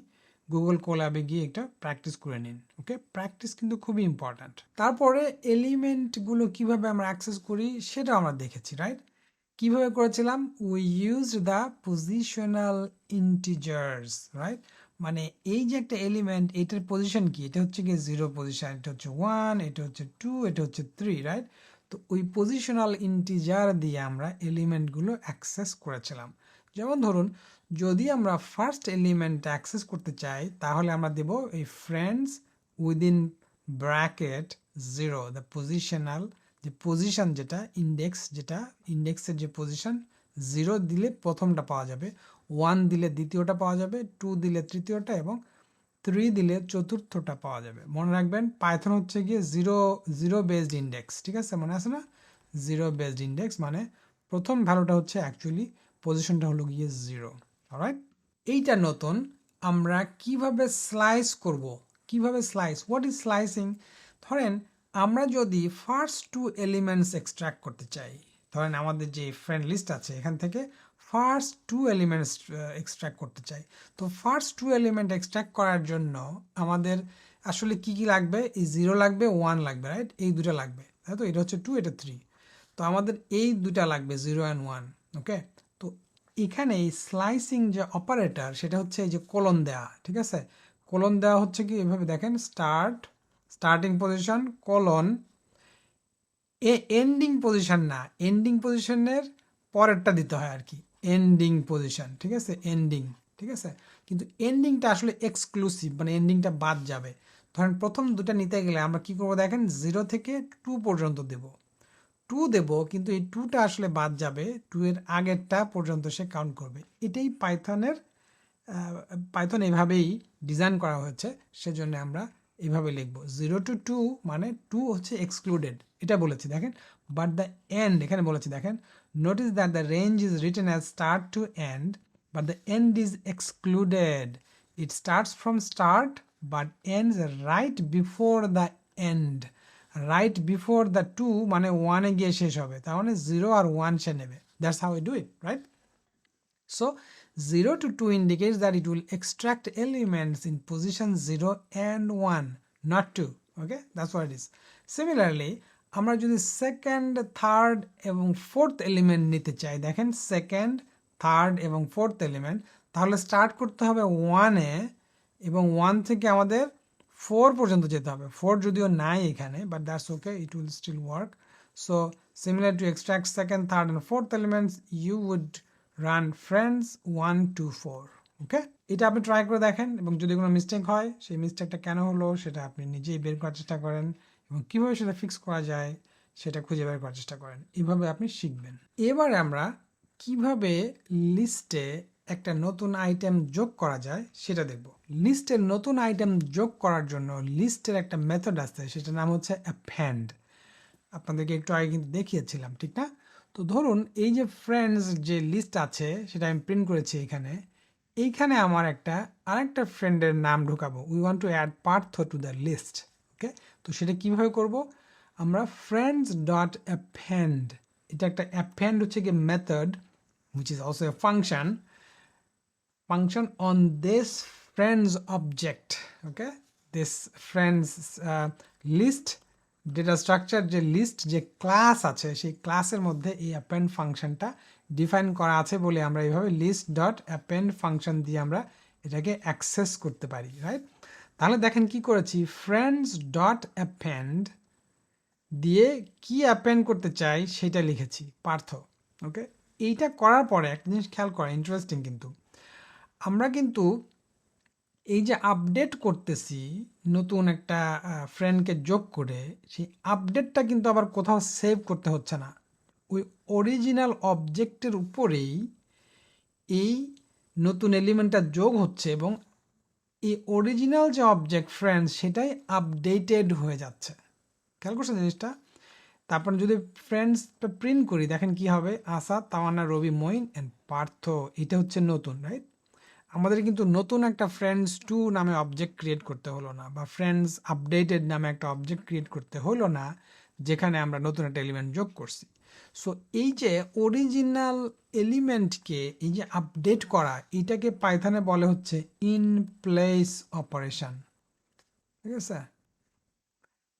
গুগল কোল্যাবে গিয়ে একটা প্র্যাকটিস করে নিন। ওকে, প্র্যাকটিস কিন্তু খুবই ইম্পর্ট্যান্ট। তারপরে এলিমেন্টগুলো কিভাবে আমরা অ্যাক্সেস করি সেটা আমরা দেখেছি। রাইট, কিভাবে করেছিলাম, we use the positional integers. Right, মানে এই যে একটা এলিমেন্ট এটার পজিশন কি, এটা হচ্ছে গিয়ে 0 পজিশন, এটা হচ্ছে 1, এটা হচ্ছে 2, এটা হচ্ছে 3। রাইট, তো ওই পজিশনাল ইন্টিজার দিয়ে আমরা এলিমেন্টগুলো অ্যাক্সেস করেছিলাম। যেমন ধরুন যদি আমরা ফার্স্ট এলিমেন্ট অ্যাক্সেস করতে চাই তাহলে আমরা দেব এই friends within bracket 0, the positional যে পজিশন যেটা ইন্ডেক্সের যে পজিশন 0 দিলে প্রথমটা পাওয়া যাবে, 1 দিলে দ্বিতীয়টা পাওয়া যাবে, 2 দিলে তৃতীয়টা এবং 3 দিলে চতুর্থটা পাওয়া যাবে। মনে রাখবেন পাইথন হচ্ছে গিয়ে জিরো বেসড ইন্ডেক্স, ঠিক আছে, মনে আছে না? জিরো বেসড ইন্ডেক্স মানে প্রথম ভ্যালুটা হচ্ছে অ্যাকচুয়ালি পজিশনটা হলো গিয়ে 0। অলরাইট, এইটা নতুন। আমরা কিভাবে স্লাইস করব, কিভাবে স্লাইস, হোয়াট ইজ স্লাইসিং? ধরেন আমরা যদি ফার্স্ট 2 এলিমেন্টস এক্সট্র্যাক্ট করতে চাই, ধরেন আমাদের যে ফ্রেন্ড লিস্ট আছে এখান থেকে ফার্স্ট 2 এলিমেন্টস এক্সট্র্যাক্ট করতে চাই। তো ফার্স্ট 2 এলিমেন্ট এক্সট্র্যাক্ট করার জন্য আমাদের আসলে কি কি লাগবে, এই 0 লাগবে, 1 লাগবে। রাইট, এই দুটো লাগবে, তাই তো, এটা হচ্ছে 2, এটা 3। তো আমাদের এই দুটা লাগবে 0 অ্যান্ড 1। ওকে, তো এখানে এই স্লাইসিং যে অপারেটর সেটা হচ্ছে এই যে কোলন দেওয়া, ঠিক আছে। কোলন দেওয়া হচ্ছে কি এভাবে দেখেন, starting position colon ending position, না এন্ডিং পজিশনের পরেরটা দিতে হয় আর কি, এন্ডিং পজিশন, ঠিক আছে, এন্ডিং, ঠিক আছে। কিন্তু এন্ডিংটা আসলে এক্সক্লুসিভ, মানে এন্ডিংটা বাদ যাবে। ধরেন প্রথম দুটা নিতে গেলে আমরা কি করবো দেখেন, 0 থেকে 2 পর্যন্ত দেব, 2 দেব, কিন্তু এই 2টা আসলে বাদ যাবে, 2 এর আগেরটা পর্যন্ত সে কাউন্ট করবে। এটাই পাইথন এইভাবেই ডিজাইন করা হয়েছে, সেজন্য আমরা এইভাবে লিখবো 0 to 2, মানে 2 হচ্ছে এক্সক্লুডেড, এটা বলেছি দেখেন। বাট দ্য এন্ড, এখানে বলেছি দেখেন, notice that the range is written as start to end but the end is excluded. It starts from start but ends right before the end. Right before the 2 মানে 1-এ গিয়ে শেষ হবে, তার মানে 0 আর 1 সে নেবে। That's how we do it, right? So 0 to 2 indicates that it will extract elements in position 0 and 1, not 2. Okay, that's what it is. Similarly, আমরা যদি সেকেন্ড, থার্ড এবং ফোর্থ এলিমেন্ট নিতে চাই, দেখেন সেকেন্ড, থার্ড এবং ফোর্থ এলিমেন্ট, তাহলে স্টার্ট করতে হবে 1-এ এবং 1 থেকে আমাদের 4 পর্যন্ত যেতে হবে। 4 যদিও নাই এখানে, but that's okay, it will still work. So similar to extract second, third and fourth elements, you would run friends 1 2 4। Okay, এটা আপনি ট্রাই করে দেখেন এবং যদি কোনো মিস্টেক হয় সেই মিস্টেকটা কেন হলো সেটা আপনি নিজেই বের করার চেষ্টা করেন এবং কীভাবে সেটা ফিক্স করা যায় সেটা খুঁজে বের করার চেষ্টা করেন। এইভাবে আপনি শিখবেন। এবারে আমরা কিভাবে লিস্টে একটা নতুন আইটেম যোগ করা যায় সেটা দেখব। লিস্টের নতুন আইটেম যোগ করার জন্য লিস্টের একটা মেথড আছে, সেটার নাম হচ্ছে অ্যাপেন্ড। আপনাদেরকে একটু আগে কিন্তু দেখিয়েছিলাম, ঠিক না? তো ধরুন এই যে ফ্রেন্ডস যে লিস্ট আছে সেটা আমি প্রিন্ট করেছি এখানে। এইখানে আমার আরেকটা ফ্রেন্ডের নাম ঢোকাবো। We want to add Parth to the list. Okay, তো সেটা কিভাবে করব? আমরা ফ্রেন্ডস ডট অ্যাপেন্ড, এটা একটা অ্যাপেন্ড হচ্ছে কি method which is also a function on this friends object. Okay, this friends list data structure যে লিস্ট যে ক্লাস আছে সেই ক্লাসের মধ্যে এই অ্যাপেন্ড ফাংশনটা ডিফাইন করা আছে বলে আমরা এইভাবে লিস্ট ডট অ্যাপেন্ড ফাংশন দিয়ে আমরা এটাকে অ্যাক্সেস করতে পারি, রাইট? তাহলে দেখেন কি করেছি, ফ্রেন্ডস ডট অ্যাপেন্ড দিয়ে কি অ্যাপেন্ড করতে চাই সেটা লিখেছি, পার্থ। ওকে, এইটা করার পরে একটা জিনিস খেয়াল করা ইন্টারেস্টিং, কিন্তু আমরা কিন্তু এই যে আপডেট করতেছি নতুন একটা ফ্রেন্ডকে যোগ করে, সেই আপডেটটা কিন্তু আবার কোথাও সেভ করতে হচ্ছে না। ওই অরিজিনাল অবজেক্টের উপরেই এই নতুন এলিমেন্টটা যোগ হচ্ছে এবং এই অরিজিনাল যে অবজেক্ট ফ্রেন্ডস সেটাই আপডেটেড হয়ে যাচ্ছে। খেয়াল করছেন জিনিসটা? তারপর যদি ফ্রেন্ডসটা প্রিন্ট করি দেখেন কি হবে, আসাদ, তাওয়ান্না, রবি, মঈন অ্যান্ড পার্থ, এটা হচ্ছে নতুন, রাইট? আমাদের কিন্তু নতুন একটা ফ্রেন্ডস টু নামে অবজেক্ট ক্রিয়েট করতে হলো না, বা ফ্রেন্ডস আপডেটেড নামে একটা অবজেক্ট ক্রিয়েট করতে হলো না যেখানে আমরা নতুন একটা এলিমেন্ট যোগ করছি। সো এই যে অরিজিনাল এলিমেন্টকে এই যে আপডেট করা, এটাকে পাইথনে বলে হচ্ছে ইন প্লেস অপারেশন। ঠিক আছে,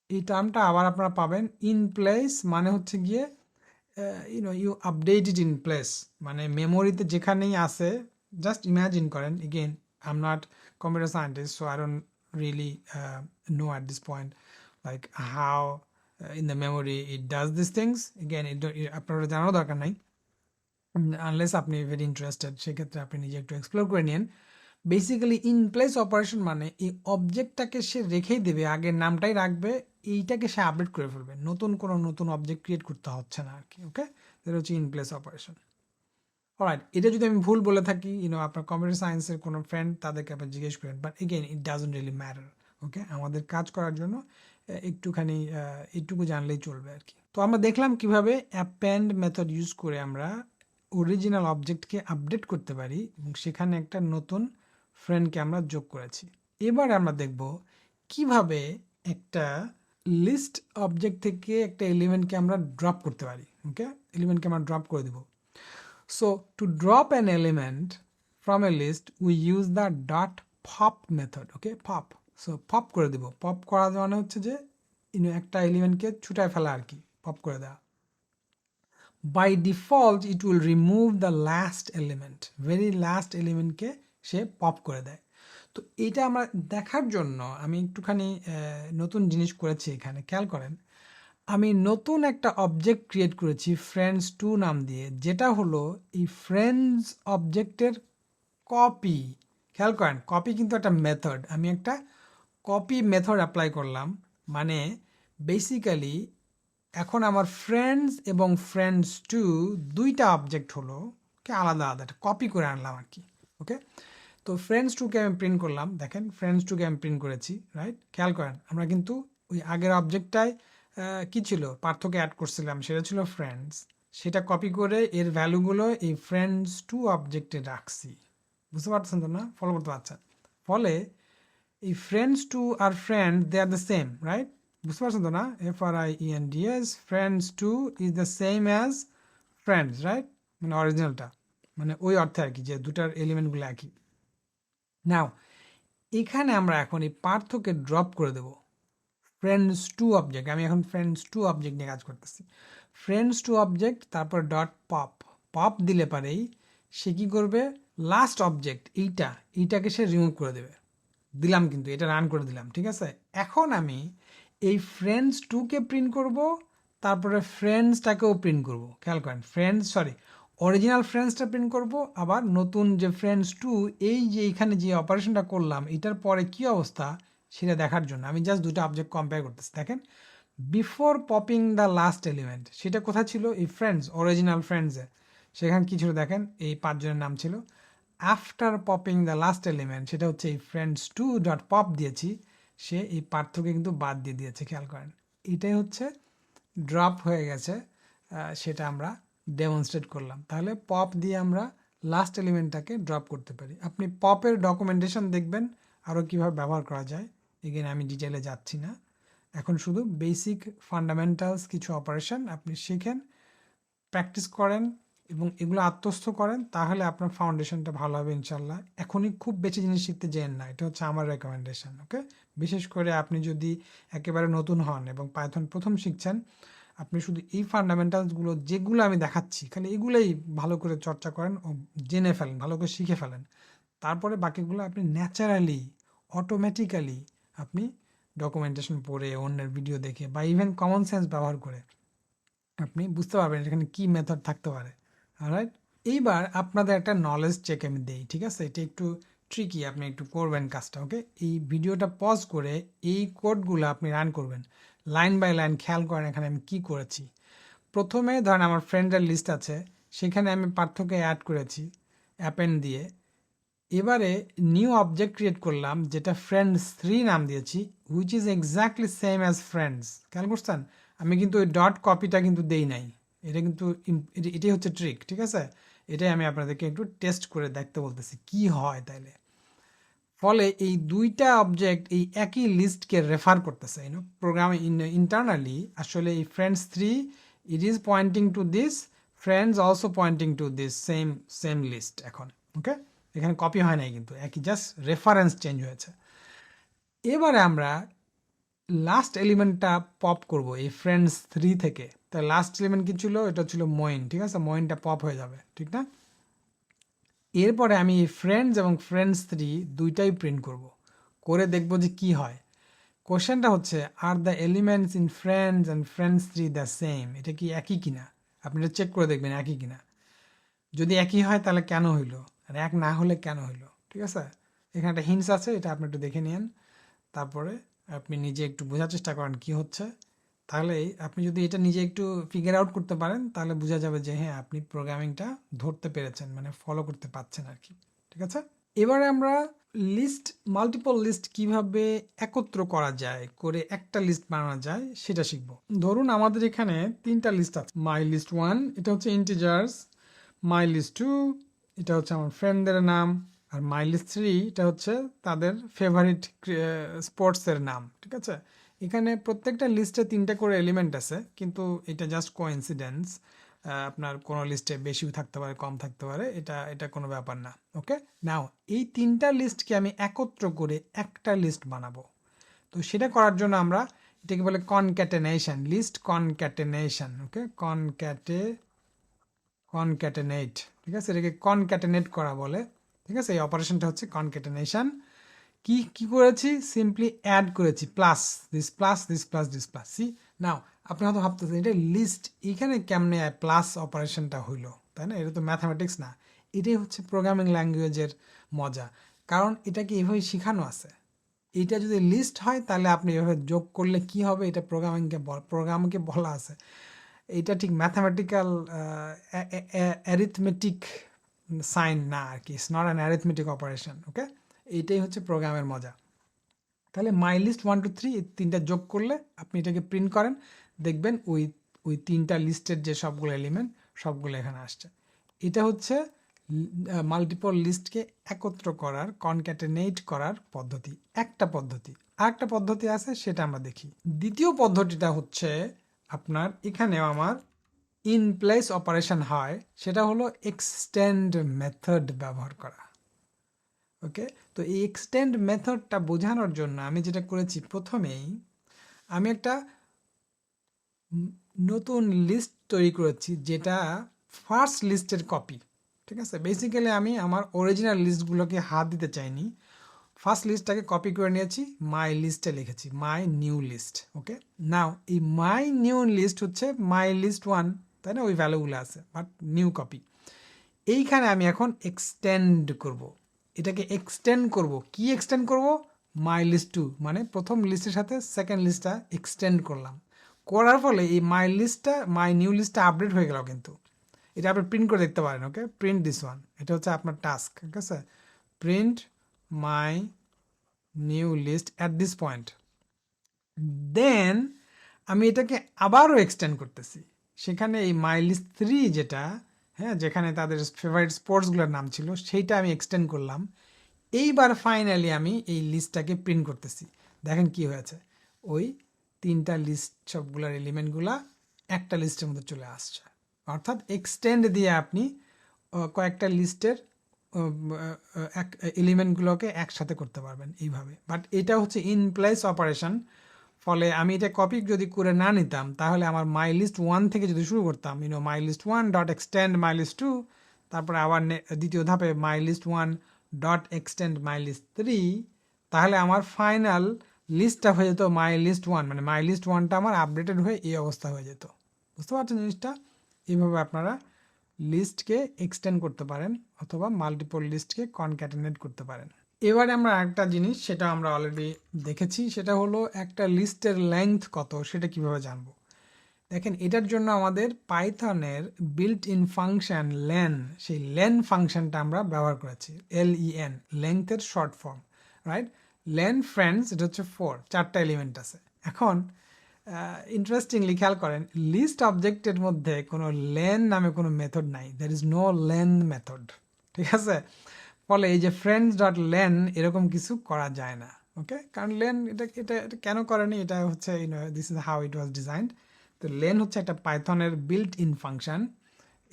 এই টার্মটা আবার আপনারা পাবেন। ইন প্লেস মানে হচ্ছে গিয়ে you update it in place, মানে মেমোরিতে যেখানেই আছে, জাস্ট ইমাজিন করেন। Again I am not computer scientist, so I don't really know at this point like how in the memory it does these things. Again, আপনারা জানার দরকার নাই আনলেস আপনি ভেরি ইন্টারেস্টেড, সেক্ষেত্রে আপনি নিজে একটু এক্সপ্লোর করে নিন। বেসিক্যালি ইন প্লেস অপারেশন মানে এই অবজেক্টটাকে সে রেখেই দেবে, আগের নামটাই রাখবে, এইটাকে সে আপডেট করে ফেলবে, নতুন অবজেক্ট ক্রিয়েট করতে হচ্ছে না আর কি। ওকে, এটা হচ্ছে ইন প্লেস অপারেশন। অলরাইট, এটা যদি আমি ভুল বলে থাকি, আপনার কম্পিউটার সায়েন্সের কোনো ফ্রেন্ড, তাদেরকে আপনি জিজ্ঞেস করেন, but again it doesn't really matter. Okay, আমাদের কাজ করার জন্য একটুখানি এইটুকু জানলেই চলবে আর কি। তো আমরা দেখলাম কিভাবে অ্যাপেন্ড মেথড ইউজ করে আমরা অরিজিনাল অবজেক্টকে আপডেট করতে পারি এবং সেখানে একটা নতুন ফ্রেন্ডকে আমরা যোগ করেছি। এবার আমরা দেখব কিভাবে একটা লিস্ট অবজেক্ট থেকে একটা এলিমেন্টকে আমরা ড্রপ করতে পারি। ওকে, এলিমেন্টকে আমরা ড্রপ করে দেব। So to drop an element from a list, we use the .pop method. Okay, pop. So pop করে দেব। পপ করা মানে হচ্ছে যে একটা এলিমেন্টকে ছুটায় ফেলা আর কি, পপ করে দেওয়া। By default it will remove the last element, very last এলিমেন্টকে say pop করে দেয়। তো এটা আমরা দেখার জন্য আমি একটুখানি নতুন জিনিস করেছি এখানে, খেয়াল করেন। আমি নতুন একটা অবজেক্ট ক্রিয়েট করেছি ফ্রেন্ডস টু নাম দিয়ে, যেটা হলো এই ফ্রেন্ডস অবজেক্টের কপি। খেয়াল করেন, কপি কিন্তু একটা মেথড। আমি একটা কপি মেথড অ্যাপ্লাই করলাম, মানে বেসিক্যালি এখন আমার ফ্রেন্ডস এবং ফ্রেন্ডস টু দুইটা অবজেক্ট হলো আলাদা আলাদা, কপি করে আনলাম আর কি। ওকে, তো ফ্রেন্ডস টুকে আমি প্রিন্ট করলাম, দেখেন ফ্রেন্ডস টুকে আমি প্রিন্ট করেছি, রাইট? খেয়াল করেন, আমরা কিন্তু ওই আগের অবজেক্টটায় কি ছিল, পার্থক্য অ্যাড করছিলাম, সেটা ছিল ফ্রেন্ডস। সেটা কপি করে এর ভ্যালুগুলো এই ফ্রেন্ডস টু অবজেক্টে রাখছি। বুঝতে পারছেন তো না? ফলো করতে পারছেন? ফলে এই ফ্রেন্ডস টু আর friend they are the same, right? বুঝতে পারছেন তো না? FRIENDS, friends two is the same as friends, right? মানে অরিজিনালটা, মানে ওই অর্থে আর কি, যে দুটার এলিমেন্টগুলো একই। নাও এখানে আমরা এখন এই পার্থকে ড্রপ করে দেব ফ্রেন্ডস টু অবজেক্ট। আমি এখন ফ্রেন্ডস টু অবজেক্ট নিয়ে কাজ করতেছি। ফ্রেন্ডস টু অবজেক্ট, তারপর ডট পপ। পপ দিলে পারেই সে কী করবে, লাস্ট অবজেক্ট এইটাকে সে রিমুভ করে দেবে। দিলাম, কিন্তু এটা রান করে দিলাম, ঠিক আছে? এখন আমি এই ফ্রেন্ডস টুকে প্রিন্ট করব, তারপরে ফ্রেন্ডসটাকেও প্রিন্ট করব। খেয়াল করেন, অরিজিনাল ফ্রেন্ডসটা প্রিন্ট করব, আবার নতুন যে ফ্রেন্ডস টু, এই যে এখানে যে অপারেশনটা করলাম এটার পরে কি অবস্থা সেটা দেখার জন্য আমি জাস্ট দুটো অবজেক্ট কম্পেয়ার করতেছি। দেখেন, before popping the last element সেটা কোথায় ছিল, এই ফ্রেন্ডস, অরিজিনাল ফ্রেন্ডসে সেখানে কি ছিল দেখেন, এই 5 জনের নাম ছিল। After popping the last element সেটা হচ্ছে এই ফ্রেন্ডস টু ডট পপ দিয়েছি, সে এই পার্থকে কিন্তু বাদ দিয়ে দিয়েছে, খেয়াল করেন। এটাই হচ্ছে ড্রপ হয়ে গেছে, সেটা আমরা ডেমনস্ট্রেট করলাম। তাহলে পপ দিয়ে আমরা লাস্ট এলিমেন্টটাকে ড্রপ করতে পারি। আপনি পপের ডকুমেন্টেশন দেখবেন আরও কীভাবে ব্যবহার করা যায়, এখানে আমি ডিটেলে যাচ্ছি না। এখন শুধু বেসিক ফান্ডামেন্টালস কিছু অপারেশন আপনি শিখেন, প্র্যাকটিস করেন এবং এগুলো আত্মস্থ করেন, তাহলে আপনার ফাউন্ডেশনটা ভালো হবে ইনশাল্লাহ। এখনই খুব বেশি জিনিস শিখতে যেন না, এটা হচ্ছে আমার রেকমেন্ডেশন। ওকে, বিশেষ করে আপনি যদি একেবারে নতুন হন এবং পাইথন প্রথম শিখছেন, আপনি শুধু এই ফান্ডামেন্টালসগুলো যেগুলো আমি দেখাচ্ছি খালি এগুলোই ভালো করে চর্চা করেন ও জেনে ফেলেন, ভালো করে শিখে ফেলেন। তারপরে বাকিগুলো আপনি ন্যাচারালি অটোমেটিক্যালি আপনি ডকুমেন্টেশন পড়ে, অন্যের ভিডিও দেখে বা ইভেন কমন সেন্স ব্যবহার করে আপনি বুঝতে পারবেন এখানে কী মেথড থাকতে পারে। অলরাইট, এইবার আপনাদের একটা নলেজ চেক আমি দেই, ঠিক আছে? এটা একটু ট্রিকি, আপনি একটু করবেন কাজটা। ওকে, এই ভিডিওটা পজ করে এই কোডগুলো আপনি রান করবেন লাইন বাই লাইন। খেয়াল করেন এখানে আমি কি করেছি। প্রথমে ধরেন আমার ফ্রেন্ডের লিস্ট আছে, সেখানে আমি পার্থকে অ্যাড করেছি অ্যাপেন্ড দিয়ে। এবারে নিউ অবজেক্ট ক্রিয়েট করলাম যেটা ফ্রেন্ডস 3 নাম দিয়েছি, which is exactly same as friends. খেয়াল করছেন, আমি কিন্তু ওই ডট কপিটা কিন্তু দেই নাই, এটা কিন্তু এটাই হচ্ছে ট্রিক, ঠিক আছে? এটাই আমি আপনাদেরকে একটু টেস্ট করে দেখতে বলতেছি কি হয় তাইলে। ফলে এই দুইটা অবজেক্ট এই একই লিস্টকে রেফার করতেছে, প্রোগ্রাম ইন্টারনালি। আসলে এই friends 3 it is pointing to this, friends also pointing to this same list. এখন ওকে, এখানে কপি হয় নাই কিন্তু, একই জাস্ট রেফারেন্স চেঞ্জ হয়েছে। এবারে আমরা লাস্ট এলিমেন্টটা পপ করব এই ফ্রেন্ডস 3 থেকে। তাই লাস্ট এলিমেন্ট কি ছিল, এটা ছিল মইন, ঠিক আছে? মইনটা পপ হয়ে যাবে, ঠিক না? এরপরে আমি এই ফ্রেন্ডস এবং ফ্রেন্ডস 3 দুইটাই প্রিন্ট করব, করে দেখব যে কি হয়। কোশ্চেনটা হচ্ছে, are the elements in friends and friends 3 the same? এটা কি একই কিনা, আপনি এটা চেক করে দেখবেন একই কিনা। যদি একই হয় তাহলে কেন হইলো, আর এক না হলে কেন হইলো, ঠিক আছে? এখানে একটা হিন্টস আছে, এটা আপনি একটু দেখে নিন, তারপরে আপনি নিজে একটু বোঝার চেষ্টা করেন কি হচ্ছে। তাহলে আপনি যদি এটা নিজে একটু ফিগার আউট করতে পারেন তাহলে বোঝা যাবে যে হ্যাঁ, আপনি প্রোগ্রামিংটা ধরতে পেরেছেন, মানে ফলো করতে পারছেন আর কি, ঠিক আছে? এবারে আমরা লিস্ট, মাল্টিপল লিস্ট কিভাবে একত্র করা যায়, করে একটা লিস্ট বানানো যায় সেটা শিখব। ধরুন আমাদের এখানে 3টা লিস্ট আছে, মাই লিস্ট 1 এটা হচ্ছে ইন্টিজার্স, মাই লিস্ট 2 এটা হচ্ছে আমার ফ্রেন্ডদের নাম, আর মাই লিস্ট 3 এটা হচ্ছে তাদের ফেভারিট স্পোর্টসের নাম, ঠিক আছে? এখানে প্রত্যেকটা লিস্টে 3টা করে এলিমেন্ট আছে, কিন্তু এটা জাস্ট কোইন্সিডেন্স। আপনার কোনো লিস্টে বেশিও থাকতে পারে, কম থাকতে পারে, এটা কোনো ব্যাপার না। ওকে, নাও এই 3টা লিস্টকে আমি একত্র করে একটা লিস্ট বানাবো। তো সেটা করার জন্য আমরা এটাকে বলে কনক্যাটেনেশন, লিস্ট কনক্যাটেনেশন। ওকে, কনক্যাটেনেট, ঠিক আছে? এটাকে কনক্যাটেনেট করা বলে, ঠিক আছে? এই অপারেশনটা হচ্ছে কনক্যাটেনেশন। কি করেছি, সিম্পলি অ্যাড করেছি plus this plus this plus this plus. See now আপনি হয়তো ভাবতেছেন এটা লিস্ট, এখানে কেমনে প্লাস অপারেশনটা হইলো, তাই না? এটা তো ম্যাথামেটিক্স না। এটাই হচ্ছে প্রোগ্রামিং ল্যাঙ্গুয়েজের মজা, কারণ এটাকে এভাবে শেখানো আছে। এটা যদি লিস্ট হয় তাহলে আপনি এভাবে যোগ করলে কি হবে, এটা প্রোগ্রামকে বলা আছে। এটা ঠিক ম্যাথামেটিক্যাল অ্যারিথমেটিক সাইন না আর কি, it's not an arithmetic operation. Okay, এইটাই হচ্ছে প্রোগ্রামের মজা। তাহলে মাই লিস্ট 1 2 3 এই 3টা যোগ করলে আপনি এটাকে প্রিন্ট করেন, দেখবেন ওই 3টা লিস্টের যে সবগুলো এলিমেন্ট সবগুলো এখানে আসছে। এটা হচ্ছে মাল্টিপল লিস্টকে একত্র করার, কনক্যাটেনেট করার পদ্ধতি, একটা পদ্ধতি। আরেকটা পদ্ধতি আছে, সেটা আমরা দেখি। দ্বিতীয় পদ্ধতিটা হচ্ছে আপনার এখানেও আমার ইন প্লেস অপারেশন হয়, সেটা হলো এক্সটেন্ড মেথড ব্যবহার করা। ওকে, তো এই এক্সটেন্ড মেথডটা বোঝানোর জন্য আমি যেটা করেছি, প্রথমেই আমি একটা নতুন লিস্ট তৈরি করেছি যেটা ফার্স্ট লিস্টের কপি, ঠিক আছে? বেসিক্যালি আমি আমার অরিজিনাল লিস্টগুলোকে হাত দিতে চাইনি, ফার্স্ট লিস্টটাকে কপি করে নিয়েছি, মাই লিস্টে লিখেছি মাই নিউ লিস্ট। ওকে, নাও এই মাই নিউ লিস্ট হচ্ছে মাই লিস্ট 1, তাই না? ওই ভ্যালুগুলো আছে, বাট নিউ কপি। এইখানে আমি এখন এক্সটেন্ড করব, এটাকে এক্সটেন্ড করব। কি এক্সটেন্ড করব? মাই লিস্ট টু, মানে প্রথম লিস্টের সাথে সেকেন্ড লিস্টটা এক্সটেন্ড করলাম। করার ফলে এই মাই নিউ লিস্টটা আপডেট হয়ে গেল। কিন্তু এটা আপনি প্রিন্ট করে দেখতে পারেন। ওকে, প্রিন্ট দিস ওয়ান, এটা হচ্ছে আপনার টাস্ক। ঠিক আছে, print my new list at this point. Then আমি এটাকে আবারও এক্সটেন্ড করতেছি। সেখানে এই মাই লিস্ট 3 যেটা, হ্যাঁ, যেখানে তাদের ফেভারিট স্পোর্টসগুলোর নাম ছিল, সেইটা আমি এক্সটেন্ড করলাম। এইবার ফাইনালি আমি এই লিস্টটাকে প্রিন্ট করতেছি। দেখেন কি হয়েছে, ওই 3টা লিস্ট সবগুলোর এলিমেন্টগুলা একটা লিস্টের মধ্যে চলে আসছে। অর্থাৎ এক্সটেন্ড দিয়ে আপনি কয়েকটা লিস্টের এলিমেন্টগুলোকে একসাথে করতে পারবেন এইভাবে। বাট এটা হচ্ছে ইন প্লেস অপারেশন। ফলে আমি এটা কপি যদি করে না নিতাম, তাহলে আমার মাই লিস্ট 1 থেকে যদি শুরু করতাম, my list 1 dot extend my list 2, তারপরে আবার দ্বিতীয় ধাপে my list 1 dot extend my list 3, তাহলে আমার ফাইনাল লিস্টটা হয়ে যেত মাই লিস্ট 1, মানে মাই লিস্ট 1টা আমার আপডেটেড হয়ে এই অবস্থা হয়ে যেত। বুঝতে পারছেন জিনিসটা? এইভাবে আপনারা লিস্টকে এক্সটেন্ড করতে পারেন অথবা মাল্টিপল লিস্টকে কনক্যাটেনেট করতে পারেন। এবারে আমরা একটা জিনিস, সেটা আমরা অলরেডি দেখেছি, সেটা হলো একটা লিস্টের লেংথ কত সেটা কিভাবে জানবো। দেখেন, এটার জন্য আমাদের পাইথনের বিল্ট ইন ফাংশন লেন, সেই লেন ফাংশনটা আমরা ব্যবহার করেছি। LEN, লেংথের short form, right? Len friends, এটা হচ্ছে 4টা এলিমেন্ট আছে। এখন ইন্টারেস্টিংলি খেয়াল করেন, লিস্ট অবজেক্টের মধ্যে কোনো লেন নামে কোনো মেথড নাই। There is no len method. ঠিক আছে, ফলে এই যে ফ্রেন্ডস ডট লেন এরকম কিছু করা যায় না। ওকে, কারণ লেন এটা এটা এটা কেন করেনি, এটা হচ্ছে this is how it was designed. তো লেন হচ্ছে একটা পাইথনের বিল্ট ইন ফাংশন।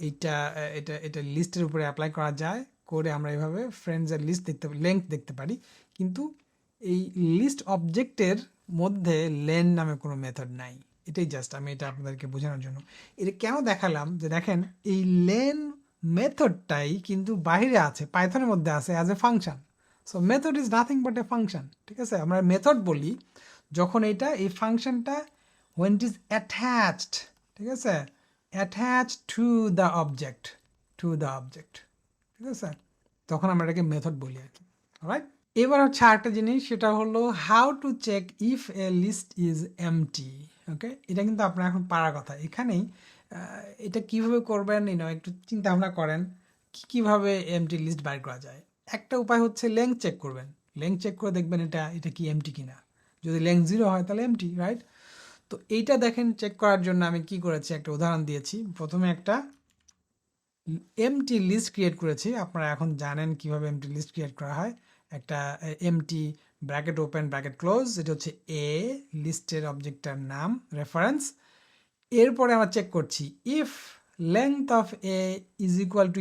এইটা এটা এটা লিস্টের উপরে অ্যাপ্লাই করা যায়, করে আমরা এইভাবে ফ্রেন্ডসের লিস্ট দেখতে, লেংথ দেখতে পারি। কিন্তু এই লিস্ট অবজেক্টের মধ্যে লেন নামে কোনো মেথড নাই। এটাই জাস্ট আমি এটা আপনাদেরকে বোঝানোর জন্য এটা কেন দেখালাম, যে দেখেন এই লেন মেথডটাই কিন্তু বাইরে আছে, পাইথনের মধ্যে আছে as a function. So method is nothing but a function. ঠিক আছে, আমরা মেথড বলি যখন এই ফাংশনটা when it is attached, ঠিক আছে, attached to the object, ঠিক আছে, তখন আমরা এটাকে মেথড বলি আর কি। রাইট, এবার হচ্ছে আরেকটা জিনিস, সেটা হলো how to check if a list is empty. Okay, এটা কিন্তু আপনার এখন পারার কথা। এখানেই এটা কিভাবে করবেন, একটু চিন্তা ভাবনা করেন কিভাবে এমটি লিস্ট বাইর করা যায়। একটা উপায় হচ্ছে লেংথ চেক করবেন। লেংথ চেক করে দেখবেন এটা কি এমটি কিনা। যদি লেংথ 0 হয় তাহলে এমটি, রাইট? তো এইটা দেখেন, চেক করার জন্য আমি কি করেছি, একটা উদাহরণ দিয়েছি। প্রথমে একটা এমটি লিস্ট ক্রিয়েট করেছি। আপনারা এখন জানেন কিভাবে এমটি লিস্ট ক্রিয়েট করা হয়। একটা empty bracket open bracket close, এটা হচ্ছে এ, লিস্টের অবজেক্টটার নাম, রেফারেন্স। এরপরে আমরা চেক করছি if length of A is equal to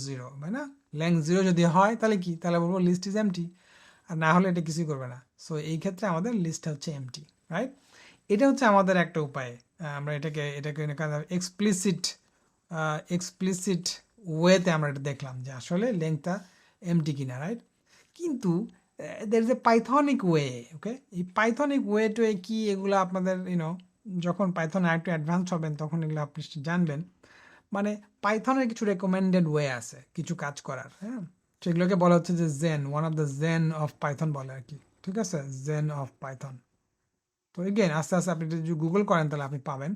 0, তাই না? লেংথ 0 যদি হয় তাহলে কি, তাহলে বলবো লিস্ট ইজ এমটি, আর না হলে এটা কিছুই করবে না। সো এই ক্ষেত্রে আমাদের লিস্টটা হচ্ছে এমটি, রাইট? এটা হচ্ছে আমাদের একটা উপায়। আমরা এটাকে এক্সপ্লিসিট ওয়েতে আমরা এটা দেখলাম যে আসলে লেংথটা এমটি কিনা, রাইট? কিন্তু দের ইজ এ পাইথনিক ওয়ে। ওকে, এই পাইথনিক ওয়ে টু কি, এগুলো আপনাদের যখন পাইথন আরেকটু অ্যাডভান্স হবেন তখন এগুলো আপনি জানবেন। মানে পাইথনের কিছু রেকমেন্ডেড ওয়ে আছে কিছু কাজ করার, হ্যাঁ, সেগুলোকে বলা হচ্ছে যে Zen, one of the Zen of Python বলে আর কি। ঠিক আছে, জেন অফ পাইথন। তো এগেন আস্তে আস্তে আপনি যদি গুগল করেন তাহলে আপনি পাবেন,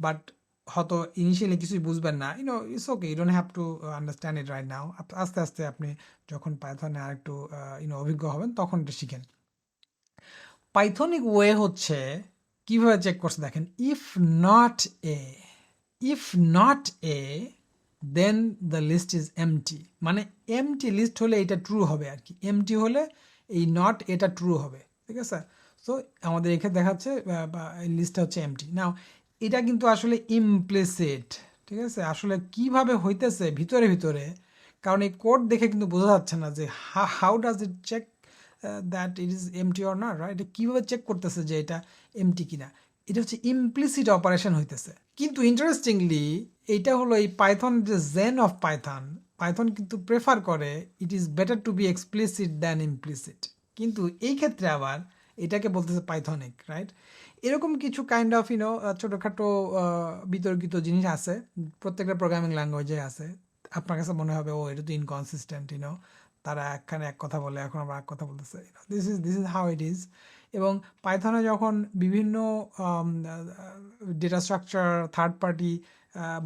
বাট হয়তো ইনিশিয়ালি কিছুই বুঝবেন না। It's okay, you don't have to understand it right now. আস্তে আস্তে আপনি যখন পাইথনে আর একটু অভিজ্ঞ হবেন তখন এটা শিখেন। পাইথনিক ওয়ে হচ্ছে কিভাবে চেক করছে দেখেন, if not a then the list is empty. মানে এমটি লিস্ট হলে এটা ট্রু হবে আর কি, এমটি হলে এই নট এটা ট্রু হবে। ঠিক আছে, সো আমাদের এখানে দেখাচ্ছে লিস্টটা হচ্ছে এমটি। নাও এটা কিন্তু আসলে ইমপ্লিসিট। ঠিক আছে, আসলে কিভাবে হইতেছে ভিতরে ভিতরে, কারণ এই কোড দেখে কিন্তু বোঝা যাচ্ছে না যে how does it check that it is empty or not, right? এটা কীভাবে চেক করতেছে যে এটা এমটি কিনা? এটা হচ্ছে ইমপ্লিসিট অপারেশন হইতেছে। কিন্তু ইন্টারেস্টিংলি এইটা হলো এই পাইথন যে জেন অফ পাইথন কিন্তু প্রেফার করে it is better to be explicit than implicit. কিন্তু এই ক্ষেত্রে আবার এটাকে বলতেছে পাইথনিক, রাইট? এরকম কিছু কাইন্ড অফ ছোটোখাটো বিতর্কিত জিনিস আছে, প্রত্যেকটা প্রোগ্রামিং ল্যাঙ্গুয়েজে আছে। আপনার কাছে মনে হবে ও এটা তো ইনকনসিস্টেন্ট, তারা একখানে এক কথা বলে এখন আবার এক কথা বলতেছে, this is how it is. এবং পাইথনে যখন বিভিন্ন data structure, third party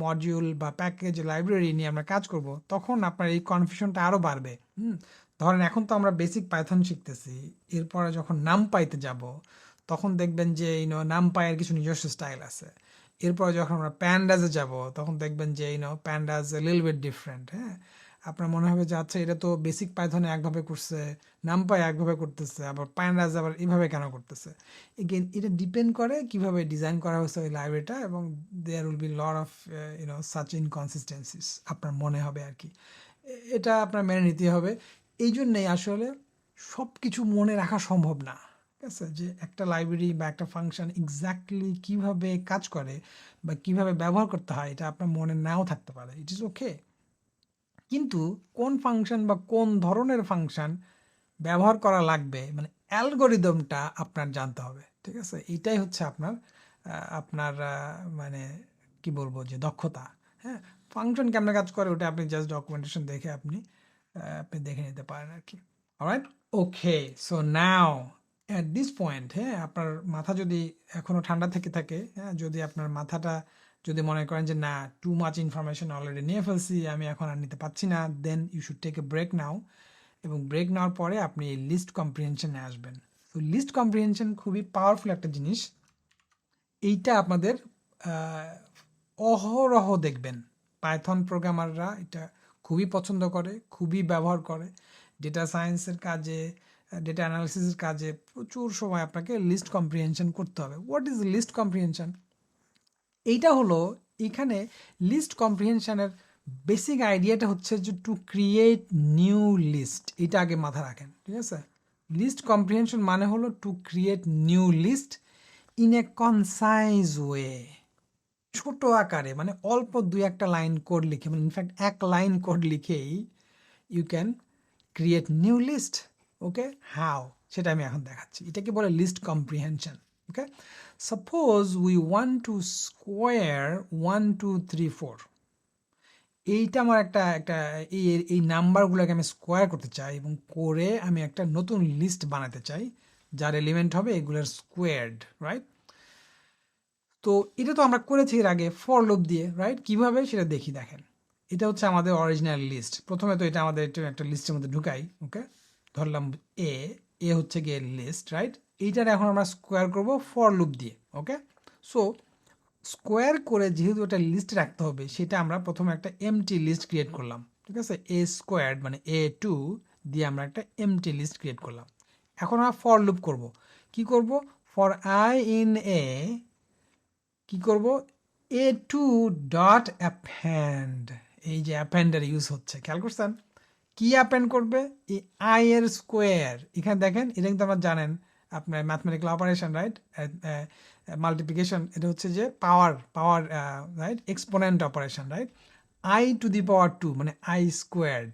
module বা প্যাকেজ লাইব্রেরি নিয়ে আমরা কাজ করব, তখন আপনার এই কনফিউশনটা আরও বাড়বে। ধরেন এখন তো আমরা বেসিক পাইথন শিখতেছি, এরপরে যখন নামপাইতে যাব তখন দেখবেন যে নামপাইয়ের কিছু নিজস্ব স্টাইল আছে। এরপরে যখন আমরা প্যান্ডাসে যাব তখন দেখবেন যে প্যান্ডাস লিটল বিট ডিফারেন্ট। হ্যাঁ, আপনার মনে হবে যে আচ্ছা এটা তো বেসিক পাইথনে একভাবে করছে, নামপাই একভাবে করতেছে, আবার প্যান্ডাস আবার এইভাবে কেন করতেছে। এগেন এটা ডিপেন্ড করে কিভাবে ডিজাইন করা হয়েছে ওই লাইব্রেরিটা, এবং there will be lot of such inconsistencies আপনার মনে হবে আর কি। এটা আপনার মেনে নিতে হবে। এই জন্যেই আসলে সব কিছু মনে রাখা সম্ভব না, ঠিক আছে, যে একটা লাইব্রেরি বা একটা ফাংশন এক্স্যাক্টলি কিভাবে কাজ করে বা কিভাবে ব্যবহার করতে হয় এটা আপনার মনে নাও থাকতে পারে, ইট ইজ ওকে। কিন্তু কোন ফাংশন বা কোন ধরনের ফাংশন ব্যবহার করা লাগবে, মানে অ্যালগোরিদমটা আপনার জানতে হবে, ঠিক আছে। এটাই হচ্ছে আপনার আপনার মানে কি বলবো যে দক্ষতা। হ্যাঁ, ফাংশন কেমন কাজ করে ওটা আপনি জাস্ট ডকুমেন্টেশন দেখে আপনি দেখে নিতে পারেন আর কি। Alright, okay, so now at this point, হ্যাঁ, আপনার মাথা যদি এখনও ঠান্ডা থেকে থাকে, হ্যাঁ, যদি আপনার মাথাটা যদি মনে করেন যে না টু মাচ ইনফরমেশন অলরেডি নিয়ে ফেলছি, আমি এখন আর নিতে পারছি না, then you should take a break now. এবং ব্রেক নেওয়ার পরে আপনি এই লিস্ট কম্প্রিহেনশনে আসবেন। তো লিস্ট কম্প্রিহেনশন খুবই পাওয়ারফুল একটা জিনিস। এইটা আপনাদের অহরহ দেখবেন পাইথন প্রোগ্রামাররা এটা খুবই পছন্দ করে, খুবই ব্যবহার করে। ডেটা সায়েন্সের কাজে, ডেটা অ্যানালিসিসের কাজে প্রচুর সময় আপনাকে লিস্ট কম্প্রিহেনশন করতে হবে। What is list comprehension? এইটা হলো, এখানে লিস্ট কম্প্রিহেনশনের বেসিক আইডিয়াটা হচ্ছে যে টু ক্রিয়েট নিউ লিস্ট। এটা আগে মাথা রাখেন, ঠিক আছে। লিস্ট কম্প্রিহেনশন মানে হলো to create new list in a concise way, ছোট আকারে, মানে অল্প দুই একটা লাইন কোড লিখে, মানে ইনফ্যাক্ট এক লাইন কোড লিখেই you can create new list. Okay, how, সেটা আমি এখন দেখাচ্ছি। এটাকে বলে list comprehension. Okay, suppose we want to square 1 2 3 4, এইটা আমার একটা একটা এই নাম্বারগুলোকে আমি স্কোয়ার করতে চাই, এবং করে আমি একটা নতুন লিস্ট বানাতে চাই যার এলিমেন্ট হবে এগুলোর স্কোয়ার্ড, রাইট। তো এটা তো আমরা করেছি এর আগে ফর লুপ দিয়ে, রাইট। কিভাবে সেটা দেখি, দেখেন। এটা হচ্ছে আমাদের অরিজিনাল লিস্ট। প্রথমে তো এটা আমাদের একটা লিস্টের মধ্যে ঢুকাই। ওকে, ধরলাম এ হচ্ছে গিয়ে লিস্ট, রাইট। এইটার এখন আমরা স্কোয়ার করব ফর লুপ দিয়ে। ওকে, সো স্কোয়ার করে যেহেতু একটা লিস্ট রাখতে হবে, সেটা আমরা প্রথমে একটা এমটি লিস্ট ক্রিয়েট করলাম, ঠিক আছে। এ স্কোয়ার্ড মানে A2 দিয়ে আমরা একটা এমটি লিস্ট ক্রিয়েট করলাম। এখন আমরা ফর লুপ করব। কি করব? ফর আই ইন এ, কি করব? A2 dot append. এই যে অ্যাপেন্ডের ইউজ হচ্ছে, খেয়াল করছেন? কি অ্যাপেন্ড করবে? এই আই এর স্কোয়ার। এখানে দেখেন, এটা কিন্তু আপনার জানেন আপনার ম্যাথমেটিক্যাল অপারেশন, রাইট। মাল্টিপ্লিকেশন, এটা হচ্ছে যে power power right, exponent operation, right. I to the power 2 মানে আই স্কোয়ার্ড।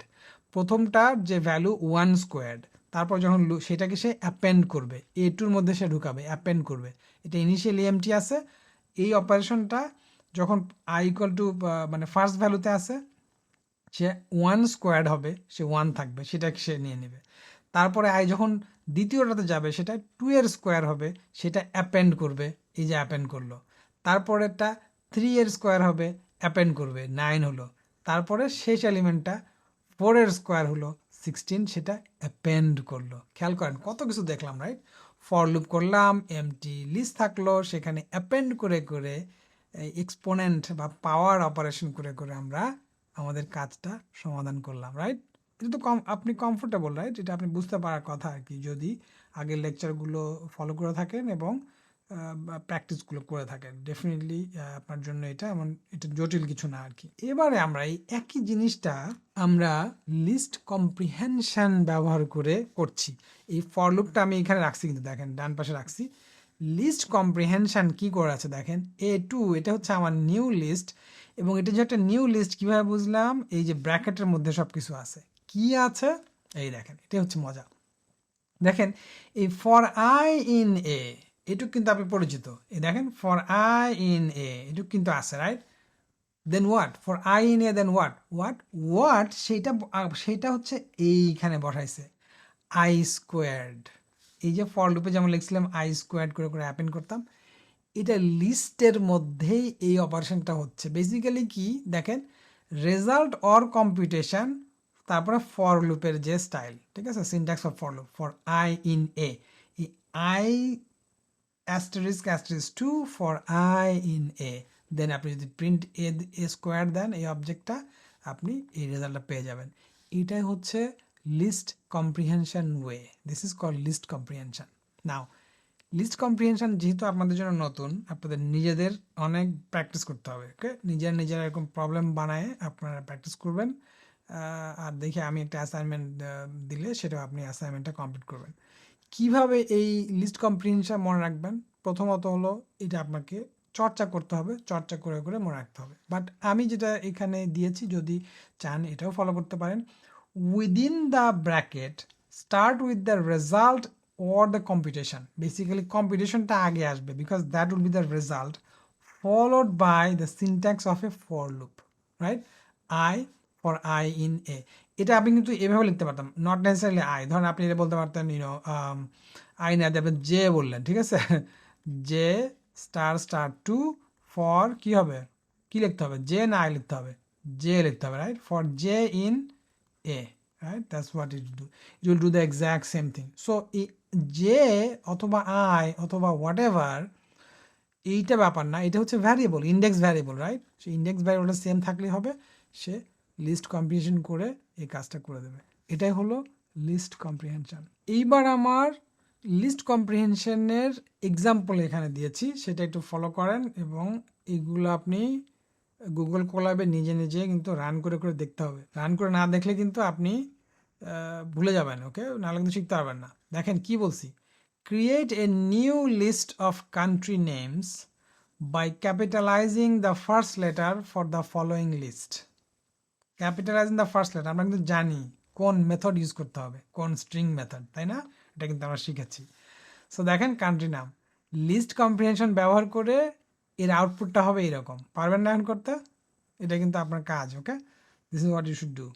প্রথমটার যে ভ্যালু 1 স্কোয়ার্ড, তারপর যখন সেটাকে সে অ্যাপেন্ড করবে, A2-র মধ্যে সে ঢুকাবে, অ্যাপেন্ড করবে। এটা ইনিশিয়ালি এমটি আছে। এই অপারেশনটা যখন আই ইকুয়াল টু মানে ফার্স্ট ভ্যালুতে আছে, সে 1 স্কোয়ার্ড হবে, সে 1 থাকবে, সেটাকে সে নিয়ে নেবে। তারপরে আই যখন দ্বিতীয়টাতে যাবে, সেটা 2 এর স্কোয়ার হবে, সেটা অ্যাপেন্ড করবে, এই যে অ্যাপেন্ড করলো। তারপরেরটা 3 এর স্কোয়ার হবে, অ্যাপেন্ড করবে, 9 হলো। তারপরে শেষ এলিমেন্টটা 4 এর স্কোয়ার হলো 16, সেটা অ্যাপেন্ড করলো। খেয়াল করেন কত কিছু দেখলাম, রাইট। ফর লুপ করলাম, এমটি লিস্ট থাকলো, সেখানে অ্যাপেন্ড করে করে এক্সপোনেন্ট বা পাওয়ার অপারেশন করে করে আমরা আমাদের কাজটা সমাধান করলাম, রাইট। এটা তো আপনি কমফোর্টেবল, রাইট। এটা আপনি বুঝতে পারার কথা আর কি, যদি আগের লেকচারগুলো ফলো করে থাকেন এবং প্র্যাকটিসগুলো করে থাকেন। ডেফিনেটলি আপনার জন্য এটা এমন এটা জটিল কিছু না আর কি। এবারে আমরা এই একই জিনিসটা আমরা লিস্ট কম্প্রিহেনশন ব্যবহার করে করছি। এই ফর লুপটা আমি এখানে রাখছি, কিন্তু দেখেন ডান পাশে রাখছি। লিস্ট কম্প্রিহেনশন কি করে আছে দেখেন। A2 এটা হচ্ছে আমার নিউ লিস্ট, এবং এটা যে একটা নিউ লিস্ট কিভাবে বুঝলাম? এই যে ব্র্যাকেটের মধ্যে সব কিছু আছে। কি আছে? এই দেখেন, এটা হচ্ছে মজা। দেখেন এই ফর আই ইন এ, এটুক কিন্তু আপনি পরিচিত। এই দেখেন ফর আই ইন এ, এটুক কিন্তু আছে, right. Then what for I in a then what সেটা হচ্ছে এইখানে বসাইছে আই স্কোয়ার্ড। এই যে ফর লুপে যেমন লিখছিলাম আই স্কোয়ার্ড করে করে অ্যাপেন্ড করতাম, এটা লিস্টের মধ্যেই এই অপারেশনটা হচ্ছে। বেসিক্যালি কি দেখেন, রেজাল্ট অর কম্পিউটেশন, তারপরে ফর লুপের যে স্টাইল, ঠিক আছে, syntax of for loop for I in A, এই I asterisk asterisk 2 for I in A, then আপনি যদি প্রিন্ট এ স্কোয়ার দেন এই অবজেক্টটা, আপনি এই রেজাল্টটা পেয়ে যাবেন। এটাই হচ্ছে list comprehension way, this is called list comprehension. Now list comprehension যেহেতু আপনাদের জন্য নতুন, আপনাদের নিজেদের অনেক প্র্যাকটিস করতে হবে। ওকে, নিজেরা এরকম প্রবলেম বানায় আপনারা প্র্যাকটিস করবেন, আর দেখে আমি একটা অ্যাসাইনমেন্ট দিলে সেটাও আপনি অ্যাসাইনমেন্টটা কমপ্লিট করবেন। কিভাবে এই লিস্ট কম্প্রিহেনশন মনে রাখবেন? প্রথমত হলো এটা আপনাকে চর্চা করতে হবে, চর্চা করে করে মনে রাখতে হবে। বাট আমি যেটা এখানে দিয়েছি, যদি চান এটাও ফলো করতে পারেন। Within the bracket start with the result or the computation. Basically computationটা আগে আসবে because that will be the result followed by the syntax of a for loop, right? I for I in A, এটা আপনি কিন্তু এভাবে লিখতে পারতাম, নট নেসেসারিলি আই। ধরেন আপনি এটা বলতে পারতেন আই না দেবে জে বললেন, ঠিক আছে, J star star two for কি হবে, কি লিখতে হবে, জে না আই লিখতে হবে, জে লিখতে হবে, right, for J in A, right? That's what it will do. It will do the exact same thing. So J অথবা আই অথবা হোয়াট এভার, এইটা ব্যাপার না, এটা হচ্ছে ভ্যারিয়েবল, ইন্ডেক্স ভ্যারিয়েবল, রাইট? সে ইন্ডেক্স ভ্যারিয়েবলটা সেম থাকলেই হবে, সে লিস্ট কম্প্রিহেনশন করে এই কাজটা করে দেবে। এটাই হলো লিস্ট কম্প্রিহেনশন। এইবার আমার লিস্ট কম্প্রিহেনশনের এক্সাম্পল এখানে দিয়েছি, সেটা একটু ফলো করেন এবং এইগুলো আপনি গুগল কোলাবে নিজে নিজে কিন্তু রান করে করে দেখতে হবে। রান করে না দেখলে কিন্তু আপনি ভুলে যাবেন, ওকে, নাহলে কিন্তু শিখতে পারবেন না। দেখেন কি বলছি, create a new list of country names by capitalising the first letter for the following list. Capitalising the first letter আমরা কিন্তু জানি কোন মেথড ইউজ করতে হবে, কোন স্ট্রিং মেথড, তাই না? এটা কিন্তু আমরা শিখেছি। সো দেখেন কান্ট্রি নাম, লিস্ট কম্প্রিহেনশন ব্যবহার করে এর আউটপুটটা হবে এরকম। পারবেন না এখন করতে? এটা কিন্তু আপনার কাজ, okay, this is what you should do.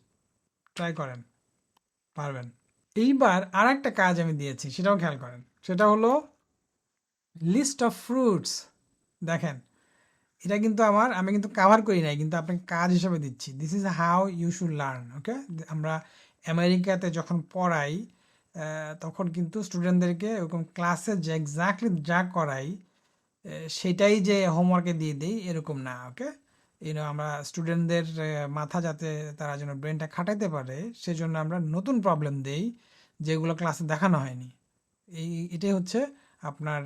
Try করেন, পারবেন। এইবার আর একটা কাজ আমি দিয়েছি, সেটাও খেয়াল করেন, সেটা হলো লিস্ট অফ ফ্রুটস। দেখেন এটা কিন্তু আমি কিন্তু কাভার করি নাই, কিন্তু আপনাকে কাজ হিসেবে দিচ্ছি। This is how you should learn, okay. আমরা আমেরিকাতে যখন পড়াই তখন কিন্তু স্টুডেন্টদেরকে ওরকম ক্লাসে যে এক্স্যাক্টলি যা করাই সেটাই যে হোমওয়ার্কে দিয়ে দিই এরকম না, ওকে। আমরা স্টুডেন্টদের মাথা যাতে তারা যেন ব্রেনটা খাটাইতে পারে সেজন্য আমরা নতুন প্রবলেম দেই যেগুলো ক্লাসে দেখানো হয়নি। এটাই হচ্ছে আপনার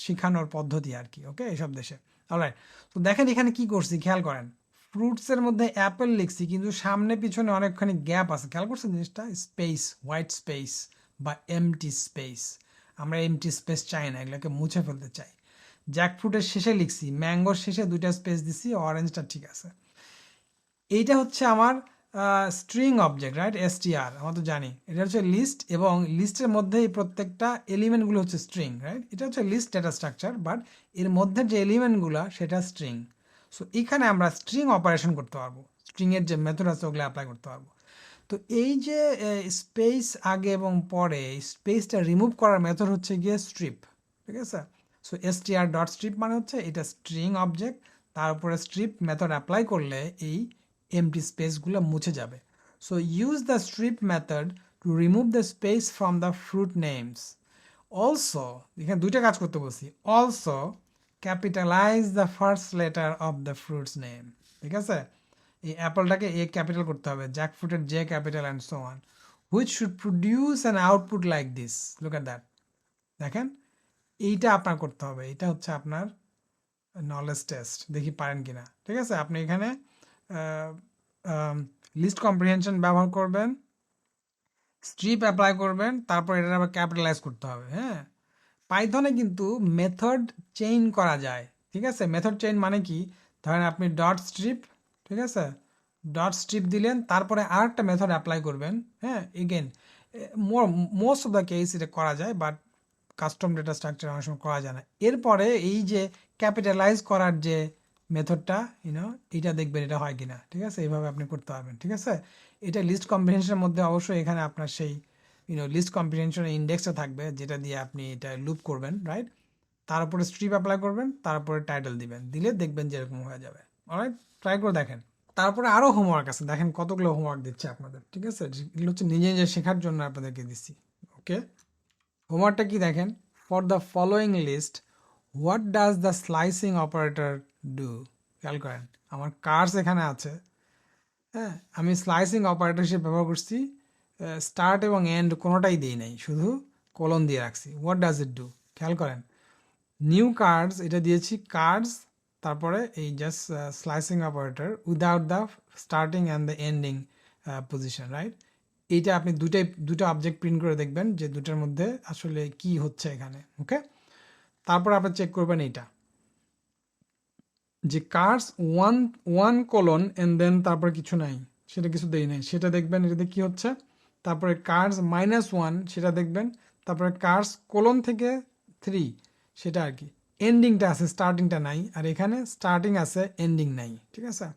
শেখানোর পদ্ধতি আর কি, ওকে, এইসব দেশে। অলরাইট, তো দেখেন এখানে কি করছি, খেয়াল করেন, ফ্রুটসের মধ্যে অ্যাপেল লিখছি কিন্তু সামনে পিছনে অনেকখানি গ্যাপ আছে, খেয়াল করছেন জিনিসটা? স্পেস, হোয়াইট স্পেস বা এমটি স্পেস। আমরা এমটি স্পেস চাই না, এগুলোকে মুছে ফেলতে চাই। জ্যাকফ্রুটের শেষে লিখছি, ম্যাঙ্গোর শেষে 2টা স্পেস দিছি, অরেঞ্জটা ঠিক আছে। এইটা হচ্ছে আমার স্ট্রিং অবজেক্ট, রাইট, এসটিআর, আমরা তো জানি এটা হচ্ছে লিস্ট, এবং লিস্টের মধ্যে এই প্রত্যেকটা এলিমেন্টগুলো হচ্ছে স্ট্রিং, রাইট। এটা হচ্ছে লিস্ট ডেটা স্ট্রাকচার, বাট এর মধ্যে যে এলিমেন্টগুলো সেটা স্ট্রিং। সো এখানে আমরা স্ট্রিং অপারেশন করতে পারবো, স্ট্রিংয়ের যে মেথড আছে ওগুলো অ্যাপ্লাই করতে পারবো। তো এই যে স্পেস আগে এবং পরে, স্পেসটা রিমুভ করার মেথড হচ্ছে গিয়ে স্ট্রিপ, ঠিক আছে। সো এসটিআর ডট স্ট্রিপ মানে হচ্ছে এটা স্ট্রিং অবজেক্ট, তার উপরে স্ট্রিপ মেথড অ্যাপ্লাই করলে এই এমটি স্পেসগুলো মুছে যাবে। So use the strip method to remove the space from the fruit names. Also, এখানে দুইটা কাজ করতে বলছি, also capitalise the first letter of the fruits name, ঠিক আছে। এই অ্যাপলটাকে এ ক্যাপিটাল করতে হবে, জ্যাকফ্রুটের J capital and so on, which should produce an output like this, look at that. দেখেন এইটা আপনার করতে হবে, এটা হচ্ছে আপনার নলেজ টেস্ট, দেখি পারেন কিনা, ঠিক আছে। আপনি এখানে লিস্ট কম্প্রিহেনশন ব্যবহার করবেন, স্ট্রিপ অ্যাপ্লাই করবেন, তারপর এটা আবার ক্যাপিটালাইজ করতে হবে। হ্যাঁ, পাইথনে কিন্তু মেথড চেইন করা যায়, ঠিক আছে। মেথড চেইন মানে কি, ধরেন আপনি ডট স্ট্রিপ, ঠিক আছে, ডট স্ট্রিপ দিলেন, তারপরে আরেকটা মেথড অ্যাপ্লাই করবেন। হ্যাঁ, again most of the case এটা করা যায়, বাট কাস্টম ডেটা স্ট্রাকচার অনেক সময় করা যায় না। এরপরে এই যে ক্যাপিটালাইজ করার যে মেথডটা এটা দেখবেন এটা হয় কিনা, ঠিক আছে? এইভাবে আপনি করতে পারবেন, ঠিক আছে? এটা লিস্ট কম্প্রিহেনশনের মধ্যে অবশ্যই এখানে আপনার সেই লিস্ট কম্প্রিহেনশনের ইন্ডেক্সটা থাকবে যেটা দিয়ে আপনি এটা লুপ করবেন, রাইট? তার উপরে স্ট্রিপ অ্যাপ্লাই করবেন, তারপরে টাইটেল দিবেন, দিলে দেখবেন যে এরকম হয়ে যাবে। অলরাইট, ট্রাই করে দেখেন। তারপরে আরও হোমওয়ার্ক আছে, দেখেন কতগুলো হোমওয়ার্ক দিচ্ছে আপনাদের, ঠিক আছে? এগুলো হচ্ছে নিজে নিজে শেখার জন্য আপনাদেরকে দিচ্ছি। ওকে, হোমওয়ার্কটা কি দেখেন, for the following list what does the slicing operator do. খেয়াল করেন আমার কার্স এখানে আছে, হ্যাঁ, আমি স্লাইসিং অপারেটর হিসেবে ব্যবহার করছি, স্টার্ট এবং এন্ড কোনোটাই দিই নাই, শুধু কলন দিয়ে রাখছি। হোয়াট ডাজ ইট ডু, খেয়াল করেন। নিউ কার্ডস এটা দিয়েছি, কার্ডস তারপরে এই just slicing operator without the starting and the ending position, right? এইটা আপনি দুটো অবজেক্ট প্রিন্ট করে দেখবেন যে দুটার মধ্যে আসলে কি হচ্ছে এখানে। ওকে, তারপর আপনি চেক করবেন এইটা যে cards one colon end then তারপর কিছু নাই, সেটা কিছু দেই নাই, সেটা দেখবেন এটাতে কি হচ্ছে। তারপরে কার্ডস -1 সেটা দেখবেন, তারপরে কার্ডস কোলন থেকে 3 সেটা আর কি, এন্ডিংটা আছে স্টার্টিংটা নাই, আর এখানে স্টার্টিং আছে এন্ডিং নাই, ঠিক আছে?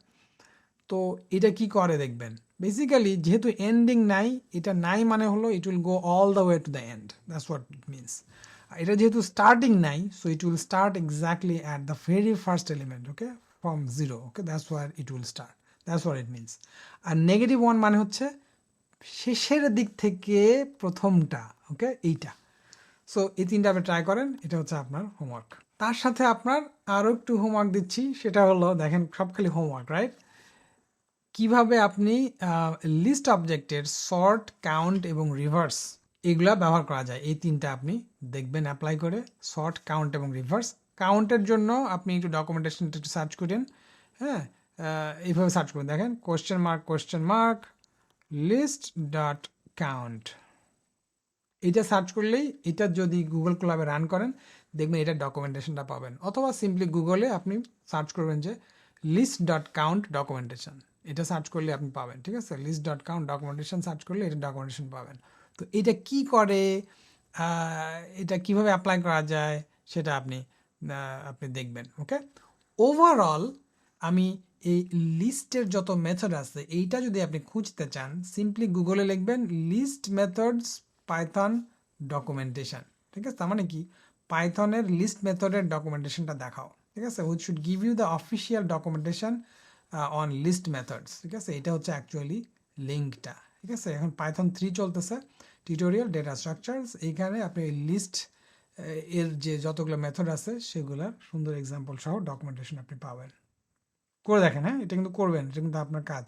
তো এটা কি করে দেখবেন, বেসিক্যালি যেহেতু এন্ডিং নাই, এটা নাই মানে হলো it will go all the way to the end, that's what it means. এটা যেহেতু স্টার্টিং নাই, so it will start exactly at the very first element, okay, from 0, okay, that's where it will start, that's what it means. আর -1 মানে হচ্ছে শেষের দিক থেকে প্রথমটা, ওকে, এইটা। সো এই তিনটা আপনি ট্রাই করেন, এটা হচ্ছে আপনার হোমওয়ার্ক। তার সাথে আপনার আরও একটু হোমওয়ার্ক দিচ্ছি, সেটা হলো দেখেন সব খালি হোমওয়ার্ক, রাইট? কিভাবে আপনি লিস্ট অবজেক্টের সর্ট, কাউন্ট এবং রিভার্স এগুলা ব্যবহার করা যায়, এই তিনটা আপনি দেখবেন অ্যাপ্লাই করে। সর্ট, কাউন্ট এবং রিভার্স। কাউন্টের জন্য আপনি একটু ডকুমেন্টেশনটা একটু সার্চ করেন, হ্যাঁ, এইভাবে সার্চ করুন, দেখেন !! লিস্ট ডট কাউন্ট, এটা সার্চ করলেই, এটা যদি গুগল ক্লাবে রান করেন দেখবেন এটা ডকুমেন্টেশনটা পাবেন। অথবা সিম্পলি গুগলে আপনি সার্চ করবেন যে লিস্ট ডট কাউন্ট ডকুমেন্টেশন, এটা সার্চ করলে আপনি পাবেন, ঠিক আছে? List dot count documentation search করলে এটা ডকুমেন্টেশন পাবেন। তো এটা কি করে, এটা কিভাবে অ্যাপ্লাই করা যায় সেটা আপনি দেখবেন। ওকে, ওভারঅল আমি এই লিস্টের যত মেথড আছে এইটা যদি আপনি খুঁজতে চান, সিম্পলি গুগলে লিখবেন লিস্ট মেথডস পাইথন ডকুমেন্টেশন, ঠিক আছে? তার মানে কি, পাইথনের লিস্ট মেথডের ডকুমেন্টেশনটা দেখাও, ঠিক আছে? Which should give you the official documentation on list methods, ঠিক আছে? এটা হচ্ছে অ্যাকচুয়ালি লিঙ্কটা, ঠিক আছে? এখন পাইথন 3 চলতেছে, টিউটোরিয়াল ডেটা স্ট্রাকচারস, এইখানে আপনি লিস্ট এর যে যতগুলো মেথড আছে সেগুলোর সুন্দর এক্সাম্পল সহ ডকুমেন্টেশন আপনি পাবেন। করে দেখেন, হ্যাঁ, এটা কিন্তু করবেন, এটা কিন্তু আপনার কাজ।